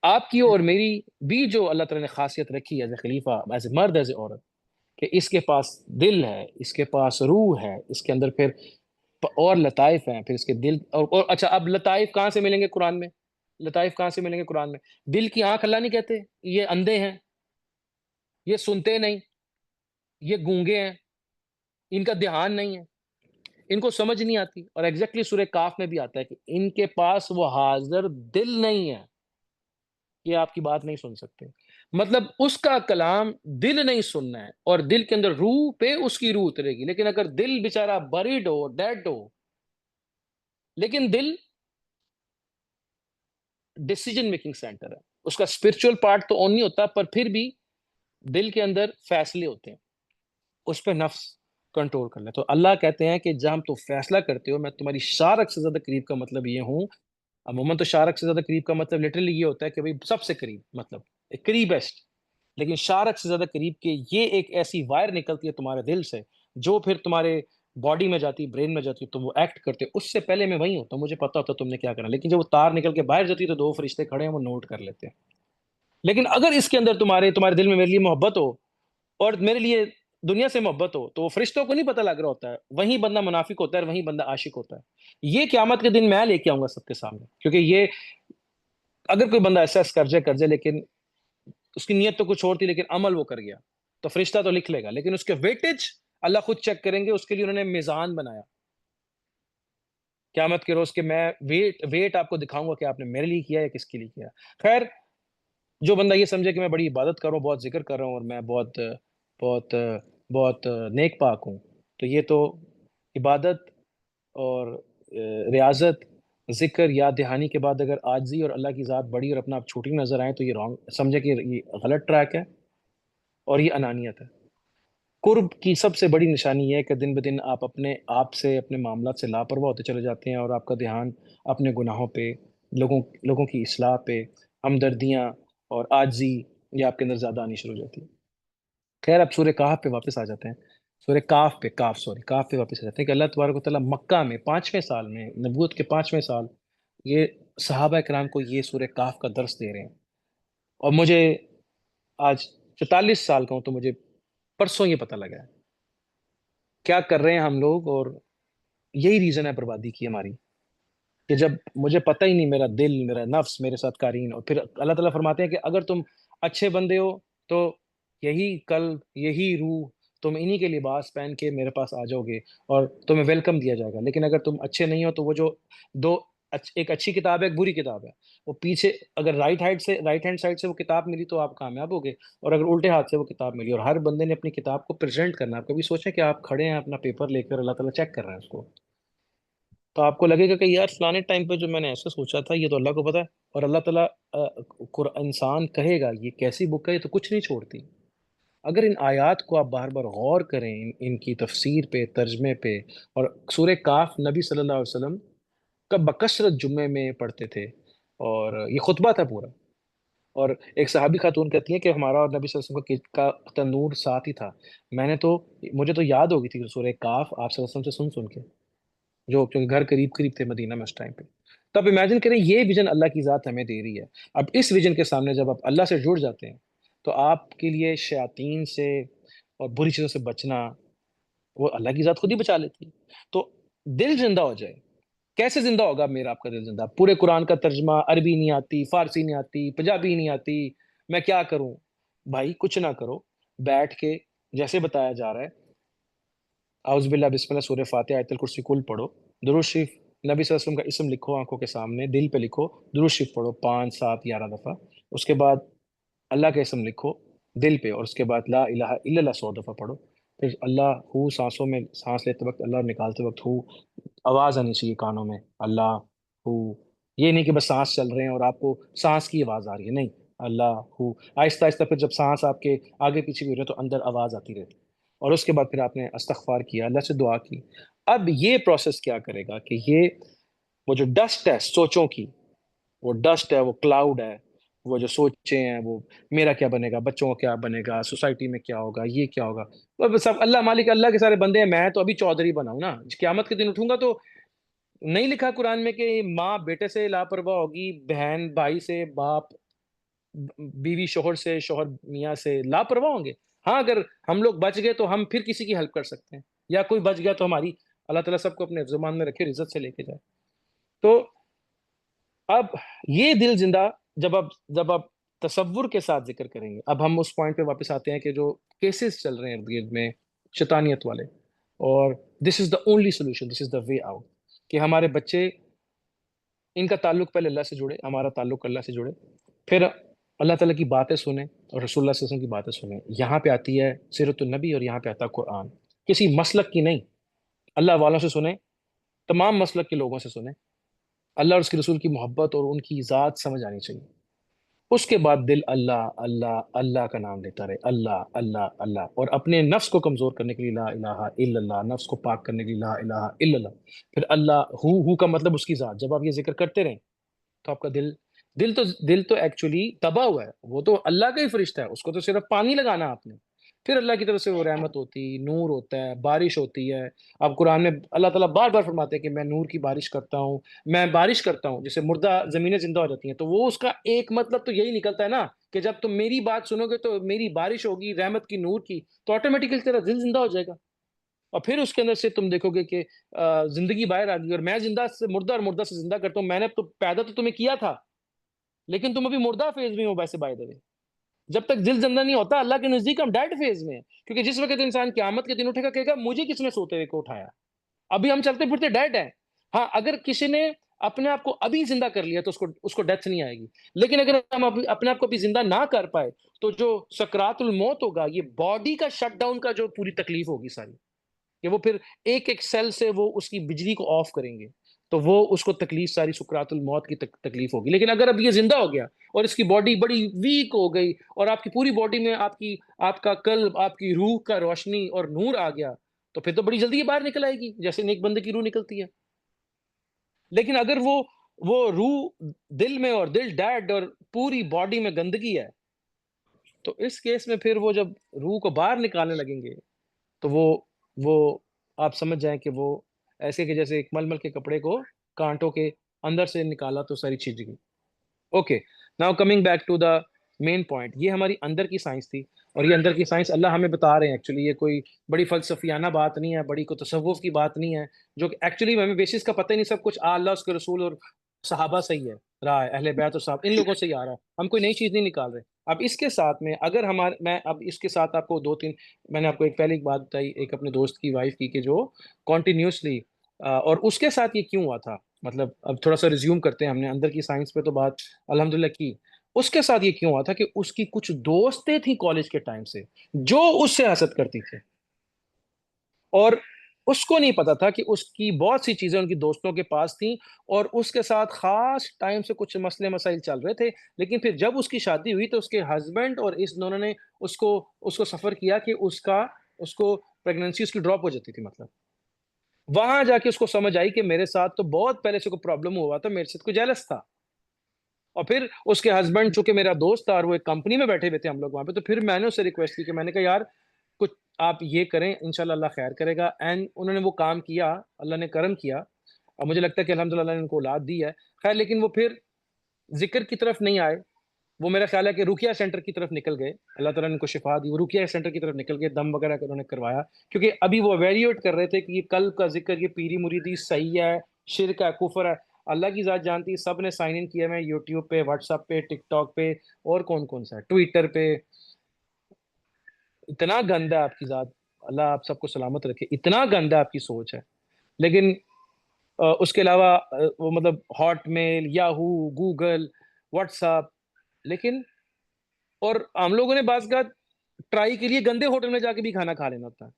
A: آپ کی اور میری بھی جو اللہ تعالیٰ نے خاصیت رکھی ایز اے خلیفہ، ایز اے مرد، ایز اے عورت، کہ اس کے پاس دل ہے، اس کے پاس روح ہے، اس کے اندر پھر اور لطائف ہیں، پھر اس کے دل اور اچھا، اب لطائف کہاں سے ملیں گے قرآن میں؟ لطائف کہاں سے ملیں گے قرآن میں؟ دل کی آنکھ اللہ نہیں کہتے، یہ اندھے ہیں، یہ سنتے نہیں، یہ گونگے ہیں، ان کا دھیان نہیں ہے، ان کو سمجھ نہیں آتی، اور ایگزیکٹلی سورہ کاف میں بھی آتا ہے کہ ان کے پاس وہ حاضر دل نہیں ہے، یہ آپ کی بات نہیں سن سکتے۔ مطلب اس کا کلام دل نہیں سننا ہے، اور دل کے اندر روح پہ اس کی روح اترے گی، لیکن اگر دل بیچارہ بریڈ ہو، ڈیڈ ہو، لیکن دل ڈیسیجن میکنگ سینٹر ہے، اس کا اسپرچل پارٹ تو آن نہیں ہوتا، پر پھر بھی دل کے اندر فیصلے ہوتے ہیں، اس پہ نفس کنٹرول کر لے۔ تو اللہ کہتے ہیں کہ جب ہم تو فیصلہ کرتے ہو، میں تمہاری شارک سے زیادہ قریب کا مطلب یہ ہوں۔ عموماً تو شارک سے زیادہ قریب کا مطلب لٹرلی یہ ہوتا ہے کہ بھئی سب سے قریب، مطلب قریبسٹ، لیکن شارک سے زیادہ قریب کہ یہ ایک ایسی وائر نکلتی ہے تمہارے دل سے جو پھر تمہارے باڈی میں جاتی، برین میں جاتی، تم وہ ایکٹ کرتے، اس سے پہلے میں وہی ہوں، تو مجھے پتا ہوتا تم نے کیا کرنا، لیکن جب وہ تار نکل کے باہر جاتی تو دو فرشتے کھڑے ہیں، وہ نوٹ کر لیتے ہیں۔ لیکن اگر اس کے اندر تمہارے دل میں میرے لیے محبت ہو، اور میرے لیے دنیا سے محبت ہو، تو وہ فرشتوں کو نہیں پتہ لگ رہا ہوتا ہے، وہیں بندہ منافق ہوتا ہے اور وہیں بندہ عاشق ہوتا ہے۔ یہ قیامت کے دن میں لے کے آؤں گا سب کے سامنے، کیونکہ یہ اگر کوئی بندہ ایسا کر جائے لیکن اس کی نیت تو کچھ اور تھی لیکن عمل وہ کر گیا، تو فرشتہ تو لکھ لے گا، لیکن اس کے ویٹیج اللہ خود چیک کریں گے، اس کے لیے انہوں نے میزان بنایا قیامت کے روز، کہ میں ویٹ آپ کو دکھاؤں گا کہ آپ نے میرے لیے کیا ہے کس کے لیے کیا۔ خیر، جو بندہ یہ سمجھے کہ میں بڑی عبادت کر رہا ہوں، بہت ذکر کر رہا ہوں، اور میں بہت بہت بہت نیک پاک ہوں، تو یہ تو عبادت اور ریاضت، ذکر، یاد دہانی کے بعد اگر عاجزی اور اللہ کی ذات بڑی اور اپنا آپ چھوٹی نظر آئے تو یہ رانگ سمجھے کہ یہ غلط ٹریک ہے، اور یہ انانیت ہے۔ قرب کی سب سے بڑی نشانی یہ ہے کہ دن بدن آپ اپنے آپ سے، اپنے معاملات سے لاپرواہ ہوتے چلے جاتے ہیں، اور آپ کا دھیان اپنے گناہوں پہ، لوگوں کی اصلاح پہ، ہمدردیاں اور عاجزی یہ آپ کے اندر زیادہ آنی شروع ہو جاتی ہے۔ خیر، اب سورہ کہف پہ واپس آ جاتے ہیں، سورہ کاف پہ واپس آ جاتے ہیں کہ اللہ تبارک و تعالیٰ مکہ میں 5ویں سال میں، نبوت کے 5ویں سال، یہ صحابہ کرام کو یہ سورہ کاف کا درس دے رہے ہیں۔ اور مجھے آج 44 سال کا ہوں تو مجھے پرسوں یہ پتہ لگا ہے کیا کر رہے ہیں ہم لوگ. اور یہی ریزن ہے بربادی کی ہماری, کہ جب مجھے پتہ ہی نہیں, میرا دل میرا نفس میرے ساتھ قارین. اور پھر اللہ تعالیٰ فرماتے ہیں کہ اگر تم اچھے بندے ہو تو یہی قلب یہی روح تم انہی کے لباس پہن کے میرے پاس آ جاؤ گے اور تمہیں ویلکم دیا جائے گا. لیکن اگر تم اچھے نہیں ہو تو وہ جو دو ایک اچھی کتاب ہے ایک بری کتاب ہے, وہ پیچھے اگر رائٹ ہینڈ سائڈ سے وہ کتاب ملی تو آپ کامیاب ہو گے, اور اگر الٹے ہاتھ سے وہ کتاب ملی. اور ہر بندے نے اپنی کتاب کو پریزنٹ کرنا ہے. آپ کبھی سوچیں کہ آپ کھڑے ہیں اپنا پیپر لے کر, اللہ تعالیٰ چیک کر رہے ہیں اس کو, تو آپ کو لگے گا کہ یار فلانے ٹائم پہ جو میں نے ایسے سوچا تھا یہ تو اللہ کو پتا ہے. اور اللہ تعالیٰ انسان کہے گا یہ کیسی بک ہے, یہ تو کچھ نہیں چھوڑتی. اگر ان آیات کو آپ بار بار غور کریں, ان کی تفسیر پہ ترجمے پہ. اور سورہ کاف نبی صلی اللہ علیہ وسلم کا بکثرت جمعے میں پڑھتے تھے, اور یہ خطبہ تھا پورا. اور ایک صحابی خاتون کہتی ہیں کہ ہمارا اور نبی صلی اللہ علیہ وسلم کا تنور ساتھ ہی تھا. مجھے تو یاد ہوگی تھی سورہ کاف آپ صلی اللہ علیہ وسلم سے سن کے, جو کیونکہ گھر قریب قریب تھے مدینہ میں اس ٹائم پہ. تو آپ امیجن کریں یہ ویژن اللہ کی ذات ہمیں دے رہی ہے. اب اس ویژن کے سامنے جب آپ اللہ سے جڑ جاتے ہیں تو آپ کے لیے شیاطین سے اور بری چیزوں سے بچنا وہ اللہ کی ذات خود ہی بچا لیتی ہے. تو دل زندہ ہو جائے. کیسے زندہ ہوگا میرا آپ کا دل زندہ؟ پورے قرآن کا ترجمہ عربی نہیں آتی, فارسی نہیں آتی, پنجابی نہیں آتی, میں کیا کروں؟ بھائی کچھ نہ کرو, بیٹھ کے جیسے بتایا جا رہا ہے اعوذ باللہ بسم اللہ سورہ فاتحہ آیت الکرسی کل پڑھو, درود شریف نبی صلی اللہ علیہ وسلم کا اسم لکھو آنکھوں کے سامنے, دل پہ لکھو, درود شریف پڑھو 5 7 11 دفعہ. اس کے بعد اللہ کا اسم لکھو دل پہ, اور اس کے بعد لا الہ الا اللہ 100 دفعہ پڑھو. پھر اللہ ہو, سانسوں میں سانس لیتے وقت اللہ, نکالتے وقت ہو, آواز آنی چاہیے کانوں میں اللہ ہو. یہ نہیں کہ بس سانس چل رہے ہیں اور آپ کو سانس کی آواز آ رہی ہے, نہیں, اللہ ہو. آہستہ آہستہ پھر جب سانس آپ کے آگے پیچھے بھی ہو رہے تو اندر آواز آتی رہتی. اور اس کے بعد پھر آپ نے استغفار کیا, اللہ سے دعا کی. اب یہ پروسیس کیا کرے گا کہ یہ وہ جو ڈسٹ ہے سوچوں کی, وہ ڈسٹ ہے, وہ کلاؤڈ ہے, وہ جو سوچیں ہیں, وہ میرا کیا بنے گا, بچوں کا کیا بنے گا, سوسائٹی میں کیا ہوگا, یہ کیا ہوگا, وہ سب اللہ مالک اللہ کے سارے بندے ہیں. میں تو ابھی چودھری بنا ہوں نا, قیامت کے دن اٹھوں گا تو نہیں لکھا قرآن میں کہ ماں بیٹے سے لاپرواہ ہوگی, بہن بھائی سے, باپ بیوی شوہر سے, شوہر میاں سے لاپرواہ ہوں گے. ہاں اگر ہم لوگ بچ گئے تو ہم پھر کسی کی ہیلپ کر سکتے ہیں, یا کوئی بچ گیا تو ہماری, اللہ تعالیٰ سب کو اپنے زمان میں رکھے, عزت سے لے کے جائے. تو اب یہ دل زندہ جب آپ تصور کے ساتھ ذکر کریں گے, اب ہم اس پوائنٹ پہ واپس آتے ہیں کہ جو کیسز چل رہے ہیں ارد گرد میں شیطانیت والے, اور this is the only solution, this is the way out, کہ ہمارے بچے ان کا تعلق پہلے اللہ سے جڑے, ہمارا تعلق اللہ سے جڑے, پھر اللہ تعالیٰ کی باتیں سنیں اور رسول اللہ صلی اللہ علیہ وسلم کی باتیں سنیں. یہاں پہ آتی ہے سیرت النبی اور یہاں پہ آتا ہے قرآن. کسی مسلک کی نہیں, اللہ والوں سے سنیں, تمام مسلک کے لوگوں سے سنیں. اللہ اور اس کے رسول کی محبت اور ان کی ذات سمجھ آنی چاہیے. اس کے بعد دل اللہ اللہ اللہ کا نام لیتا رہے, اللہ اللہ اللہ, اور اپنے نفس کو کمزور کرنے کے لیے لا الہ الا اللہ, نفس کو پاک کرنے کے لیے لا الہ الا اللہ. پھر اللہ ہو کا مطلب اس کی ذات, جب آپ یہ ذکر کرتے رہیں تو آپ کا دل تو ایکچولی تباہ ہوا ہے, وہ تو اللہ کا ہی فرشتہ ہے, اس کو تو صرف پانی لگانا آپ نے, پھر اللہ کی طرف سے وہ رحمت ہوتی, نور ہوتا ہے, بارش ہوتی ہے. اب قرآن میں اللہ تعالیٰ بار بار فرماتے ہیں کہ میں نور کی بارش کرتا ہوں, میں بارش کرتا ہوں, جیسے مردہ زمینیں زندہ ہو جاتی ہیں. تو وہ اس کا ایک مطلب تو یہی نکلتا ہے نا کہ جب تم میری بات سنو گے تو میری بارش ہوگی رحمت کی, نور کی, تو آٹومیٹکلی تیرا دل زندہ ہو جائے گا. اور پھر اس کے اندر سے تم دیکھو گے کہ زندگی باہر آ گئی, اور میں زندہ سے مردہ اور مردہ سے زندہ کرتا ہوں. میں نے تو پیدا تو تمہیں کیا تھا, لیکن تم ابھی مردہ فیز میں ہو. ویسے بائی دا وے, جب تک دل زندہ نہیں ہوتا اللہ کے نزدیک ہم ڈیڈ فیز میں ہیں, کیونکہ جس وقت انسان قیامت کے دن اٹھے گا کہے گا مجھے کس نے سوتے ہوئے کو اٹھایا, ابھی ہم چلتے پھرتے ڈیڈ ہیں. ہاں اگر کسی نے اپنے آپ کو ابھی زندہ کر لیا تو اس کو ڈیتھ نہیں آئے گی, لیکن اگر ہم اپنے آپ کو ابھی زندہ نہ کر پائے تو جو سکرات الموت ہوگا, یہ باڈی کا شٹ ڈاؤن کا جو پوری تکلیف ہوگی ساری, کہ وہ پھر ایک ایک سیل سے وہ اس کی بجلی کو آف کریں گے, تو وہ اس کو تکلیف ساری سکرات الموت کی تکلیف ہوگی. لیکن اگر اب یہ زندہ ہو گیا اور اس کی باڈی بڑی ویک ہو گئی اور آپ کی پوری باڈی میں آپ کا قلب, آپ کی روح کا روشنی اور نور آ گیا, تو پھر تو بڑی جلدی یہ باہر نکل آئے گی جیسے نیک بندے کی روح نکلتی ہے. لیکن اگر وہ روح دل میں, اور دل ڈیڈ اور پوری باڈی میں گندگی ہے, تو اس کیس میں پھر وہ جب روح کو باہر نکالنے لگیں گے تو وہ آپ سمجھ جائیں کہ وہ ایسے کہ جیسے ایک ململ کے کپڑے کو کانٹوں کے اندر سے نکالا تو ساری چیز گئی. Okay, now coming back to the main point یہ ہماری اندر کی سائنس تھی. اور یہ اندر کی سائنس اللہ ہمیں بتا رہے ہیں ایکچولی, یہ کوئی بڑی فلسفیانہ بات نہیں ہے, بڑی کوئی تصوف کی بات نہیں ہے, جو ایکچولی ہمیں بیسس کا پتہ ہی نہیں, سب کچھ اللہ اس کے رسول اور صحابہ سے ہی ہے رہا ہے, اہل بیت اور صحابہ ان لوگوں سے ہی آ رہا ہے, ہم کوئی نئی چیز نہیں نکال رہے. اب اس کے ساتھ میں اگر ہمارے, میں اب اس کے ساتھ آپ کو دو تین, میں نے آپ کو ایک پہلے ایک بات بتائی ایک اپنے دوست کی وائف کی, کہ جو کنٹینیوسلی, اور اس کے ساتھ یہ کیوں ہوا تھا, مطلب اب تھوڑا سا ریزیوم کرتے ہیں, ہم نے اندر کی سائنس پہ تو بات الحمدللہ کی. اس کے ساتھ یہ کیوں ہوا تھا کہ اس کی کچھ دوستیں تھیں کالج کے ٹائم سے جو اس سے حسد کرتی تھے, اور اس کو نہیں پتا تھا کہ اس کی بہت سی چیزیں ان کی دوستوں کے پاس تھیں, اور اس کے ساتھ خاص ٹائم سے کچھ مسئلے مسائل چل رہے تھے. لیکن پھر جب اس کی شادی ہوئی تو اس کے ہسبینڈ اور اس دونوں نے اس کو سفر کیا کہ اس کو پریگننسی اس کی ڈراپ ہو جاتی تھی. مطلب وہاں جا کے اس کو سمجھ آئی کہ میرے ساتھ تو بہت پہلے سے کوئی پرابلم ہوا تھا, میرے سے کوئی جیلس تھا. اور پھر اس کے ہسبینڈ چونکہ میرا دوست تھا اور وہ ایک کمپنی میں بیٹھے ہوئے تھے ہم لوگ وہاں پہ, تو پھر میں نے اسے ریکویسٹ کی کہ میں نے کہا یار کچھ آپ یہ کریں, انشاءاللہ اللہ خیر کرے گا. اینڈ انہوں نے وہ کام کیا, اللہ نے کرم کیا, اور مجھے لگتا ہے کہ الحمدللہ اللہ نے ان کو اولاد دی ہے. خیر, لیکن وہ پھر ذکر کی طرف نہیں آئے, وہ میرا خیال ہے کہ رقیہ سینٹر کی طرف نکل گئے, اللہ تعالیٰ نے ان کو شفا دی, وہ رقیہ سینٹر کی طرف نکل گئے, دم وغیرہ انہوں نے کروایا, کیونکہ ابھی وہ ایویلیویٹ کر رہے تھے کہ یہ قلب کا ذکر, یہ پیری مریدی صحیح ہے, شرک ہے, کفر ہے, اللہ کی ذات جانتی ہے. سب نے سائن ان کیا ہے یوٹیوب پہ, واٹس ایپ پہ, ٹک ٹاک پہ, اور کون سا ہے, ٹویٹر پہ. اتنا گندا ہے آپ کی ذات, اللہ آپ سب کو سلامت رکھے, اتنا گندا آپ کی سوچ ہے. لیکن اس کے علاوہ وہ مطلب ہاٹ میل, یاہو, گوگل, واٹس ایپ. لیکن اور ہم لوگوں نے بعض کا ٹرائی کے لیے گندے ہوٹل میں جا کے بھی کھانا کھا لینا ہوتا ہے,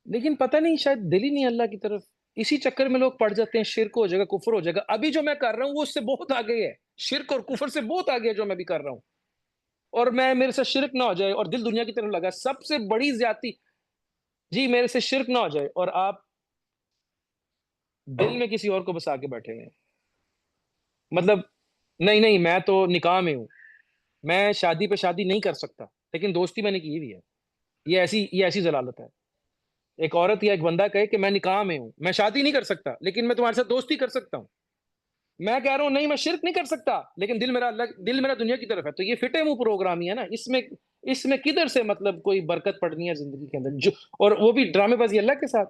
A: لیکن پتہ نہیں شاید دل ہی نہیں اللہ کی طرف. اسی چکر میں لوگ پڑ جاتے ہیں, شرک ہو جائے گا, کفر ہو جائے گا. ابھی جو میں کر رہا ہوں وہ اس سے بہت آگے ہے, شرک اور کفر سے بہت آگے ہے جو میں بھی کر رہا ہوں. اور میرے سے شرک نہ ہو جائے اور دل دنیا کی طرف لگا, سب سے بڑی زیادتی جی میرے سے شرک نہ ہو جائے اور آپ دل میں کسی اور کو بسا کے بیٹھے ہوئے. مطلب نہیں میں تو نکاح میں ہوں, میں شادی پہ شادی نہیں کر سکتا, لیکن دوستی میں نے کی ہوئی ہے. یہ ایسی ضلالت ہے. ایک عورت یا ایک بندہ کہے کہ میں نکاح میں ہوں, میں شادی نہیں کر سکتا, لیکن میں تمہارے ساتھ دوستی کر سکتا ہوں. میں کہہ رہا ہوں نہیں میں شرک نہیں کر سکتا, لیکن دل میرا دنیا کی طرف ہے. تو یہ فٹے منہ پروگرام ہی ہے نا, اس میں کدھر سے مطلب کوئی برکت پڑنی ہے زندگی کے اندر, اور وہ بھی ڈرامے بازی اللہ کے ساتھ,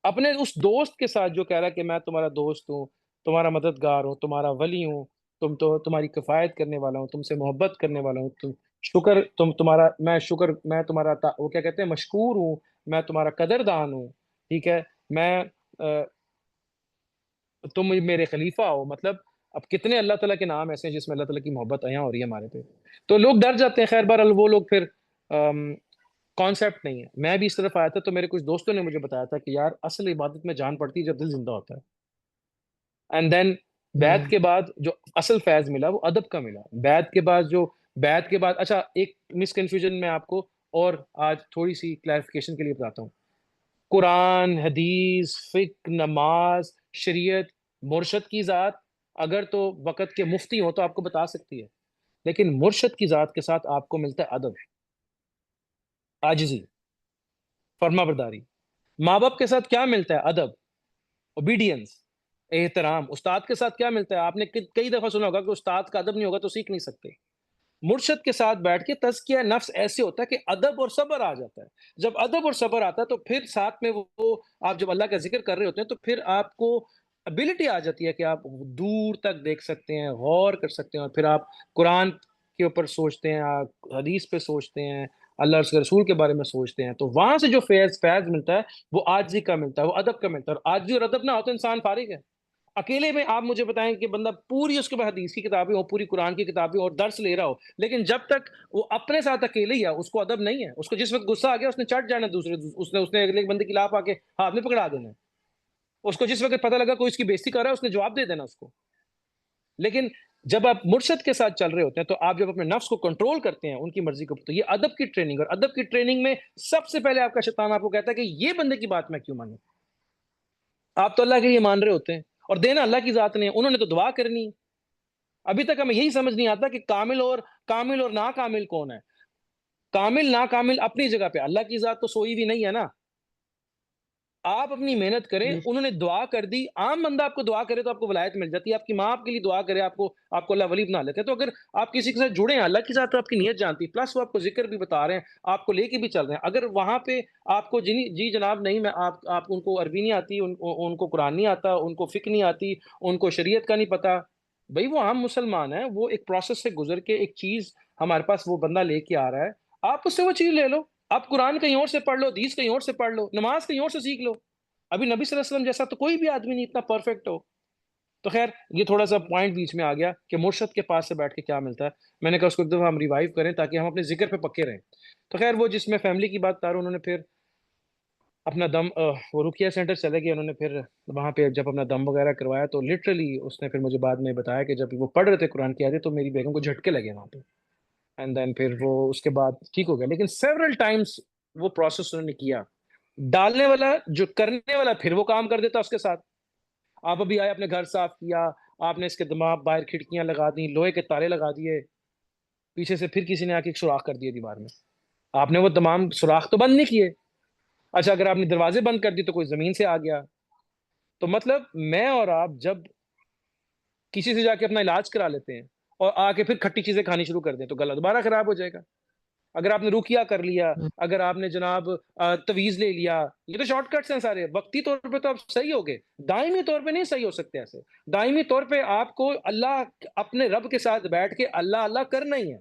A: اپنے اس دوست کے ساتھ جو کہہ رہا ہے کہ میں تمہارا دوست ہوں, تمہارا مددگار ہوں, تمہارا ولی ہوں, تمہاری کفایت کرنے والا ہوں, تم سے محبت کرنے والا ہوں, میں تمہارا وہ کیا کہتے ہیں مشکور ہوں, میں تمہارا قدردان ہوں, ٹھیک ہے, تم میرے خلیفہ ہو. مطلب اب کتنے اللہ تعالیٰ کے نام ایسے ہیں جس میں اللہ تعالیٰ کی محبت عیاں ہو رہی ہے ہمارے پہ, تو لوگ ڈر جاتے ہیں. خیر بہرحال وہ لوگ پھر کانسیپٹ نہیں ہے. میں بھی اس طرف آیا تھا تو میرے کچھ دوستوں نے مجھے بتایا تھا کہ یار اصل عبادت میں جان پڑتی ہے جب دل زندہ ہوتا ہے. اینڈ دین بیعت کے بعد جو اصل فیض ملا وہ ادب کا ملا. بیعت کے بعد اچھا ایک مس کنفیوژن میں آپ کو اور آج تھوڑی سی کلیریفیکیشن کے لیے بتاتا ہوں. قرآن, حدیث, فقہ, نماز, شریعت, مرشد کی ذات اگر تو وقت کے مفتی ہو تو آپ کو بتا سکتی ہے, لیکن مرشد کی ذات کے ساتھ آپ کو ملتا ہے ادب, عاجزی, فرما برداری. ماں باپ کے ساتھ کیا ملتا ہے؟ ادب, اوبیڈینس, احترام. استاد کے ساتھ کیا ملتا ہے؟ آپ نے کئی دفعہ سنا ہوگا کہ استاد کا ادب نہیں ہوگا تو سیکھ نہیں سکتے. مرشد کے ساتھ بیٹھ کے تزکیہ نفس ایسے ہوتا ہے کہ ادب اور صبر آ جاتا ہے. جب ادب اور صبر آتا ہے تو پھر ساتھ میں وہ آپ جب اللہ کا ذکر کر رہے ہوتے ہیں تو پھر آپ کو ابیلٹی آ جاتی ہے کہ آپ دور تک دیکھ سکتے ہیں, غور کر سکتے ہیں, اور پھر آپ قرآن کے اوپر سوچتے ہیں, آپ حدیث پہ سوچتے ہیں, اللہ اور اس کے رسول کے بارے میں سوچتے ہیں. تو وہاں سے جو فیض ملتا ہے وہ عاجزی کا ملتا ہے, وہ ادب کا ملتا ہے. اور عاجزی اور ادب نہ ہو تو انسان فارغ ہے. اکیلے میں آپ مجھے بتائیں کہ بندہ پوری اس کے بعد حدیث کی کتابیں ہو, پوری قرآن کی کتابیں اور درس لے رہا ہو, لیکن جب تک وہ اپنے ساتھ اکیلے ہی ہے اس کو ادب نہیں ہے. اس کو جس وقت غصہ آ گیا اس نے چٹ جانا اس نے اگلے بندے کی لاپ آ کے ہاتھ میں پکڑا دینا. اس کو جس وقت پتہ لگا کوئی اس کی بےزتی کر رہا ہے اس نے جواب دے دینا اس کو. لیکن جب آپ مرشد کے ساتھ چل رہے ہوتے ہیں تو آپ جب اپنے نفس کو کنٹرول کرتے ہیں ان کی مرضی کو, تو یہ ادب کی ٹریننگ, اور ادب کی ٹریننگ میں سب سے پہلے آپ کا شیطان آپ کو کہتا ہے کہ یہ بندے کی بات میں کیوں مانوں. آپ تو اللہ کے لیے مان رہے ہوتے ہیں اور دینا اللہ کی ذات نے, انہوں نے تو دعا کرنی. ابھی تک ہمیں یہی سمجھ نہیں آتا کہ کامل اور ناکامل کون ہے. کامل ناکامل اپنی جگہ پہ, اللہ کی ذات تو سوئی بھی نہیں ہے نا. آپ اپنی محنت کریں. انہوں نے دعا کر دی. عام بندہ آپ کو دعا کرے تو آپ کو ولایت مل جاتی ہے. آپ کی ماں آپ کے لیے دعا کرے آپ کو اللہ ولی بنا لیتے ہیں. تو اگر آپ کسی کے ساتھ جڑے ہیں اللہ کی ذات تو آپ کی نیت جانتی ہے, پلس وہ آپ کو ذکر بھی بتا رہے ہیں, آپ کو لے کے بھی چل رہے ہیں. اگر وہاں پہ آپ کو جی جناب نہیں, میں آپ ان کو عربی نہیں آتی, ان کو قرآن نہیں آتا, ان کو فقہ نہیں آتی, ان کو شریعت کا نہیں پتا, بھائی وہ عام مسلمان ہیں, وہ ایک پروسیس سے گزر کے ایک چیز ہمارے پاس وہ بندہ لے کے آ رہا ہے, آپ اس سے وہ چیز لے لو. آپ قرآن کہیں اور سے پڑھ لو, حدیث کہیں اور سے پڑھ لو, نماز کہیں اور سے سیکھ لو. ابھی نبی صلی اللہ علیہ وسلم جیسا تو کوئی بھی آدمی نہیں اتنا پرفیکٹ ہو. تو خیر یہ تھوڑا سا پوائنٹ بیچ میں آ گیا کہ مرشد کے پاس سے بیٹھ کے کیا ملتا ہے. میں نے کہا اس کو ایک دفعہ ہم ریوائیو کریں تاکہ ہم اپنے ذکر پہ پکے رہیں. تو خیر وہ جس میں فیملی کی بات تار, انہوں نے پھر اپنا دم وہ رقیہ سینٹر چلے گئے. انہوں نے پھر وہاں پہ جب اپنا دم وغیرہ کروایا تو لٹرلی اس نے پھر مجھے بعد میں بتایا کہ جب وہ پڑھ رہے تھے قرآن کی آیتیں تو میری بیگم کو جھٹکے لگے وہاں پہ. اینڈ دین پھر وہ اس کے بعد ٹھیک ہو گیا. لیکن سیورل ٹائمس وہ پروسیس انہوں نے کیا. ڈالنے والا جو کرنے والا پھر وہ کام کر دیتا اس کے ساتھ. آپ ابھی آئے, اپنے گھر صاف کیا, آپ نے اس کے دماغ باہر کھڑکیاں لگا دی, لوہے کے تالے لگا دیے, پیچھے سے پھر کسی نے آ کے ایک سوراخ کر دیا دیوار میں. آپ نے وہ تمام سوراخ تو بند نہیں کیے. اچھا اگر آپ نے دروازے بند کر دی تو کوئی زمین سے آ گیا. تو مطلب میں اور آپ جب کسی سے جا کے اپنا علاج کرا لیتے ہیں اور آ کے پھر کھٹی چیزیں کھانی شروع کر دیں تو گلا دوبارہ خراب ہو جائے گا. اگر آپ نے رقیہ کر لیا, اگر آپ نے جناب تویز لے لیا, یہ تو شارٹ کٹس ہیں سارے. وقتی طور پہ تو آپ صحیح ہوگے, دائمی طور پہ نہیں صحیح ہو سکتے ایسے. دائمی طور پہ آپ کو اللہ اپنے رب کے ساتھ بیٹھ کے اللہ اللہ کرنا ہی ہے.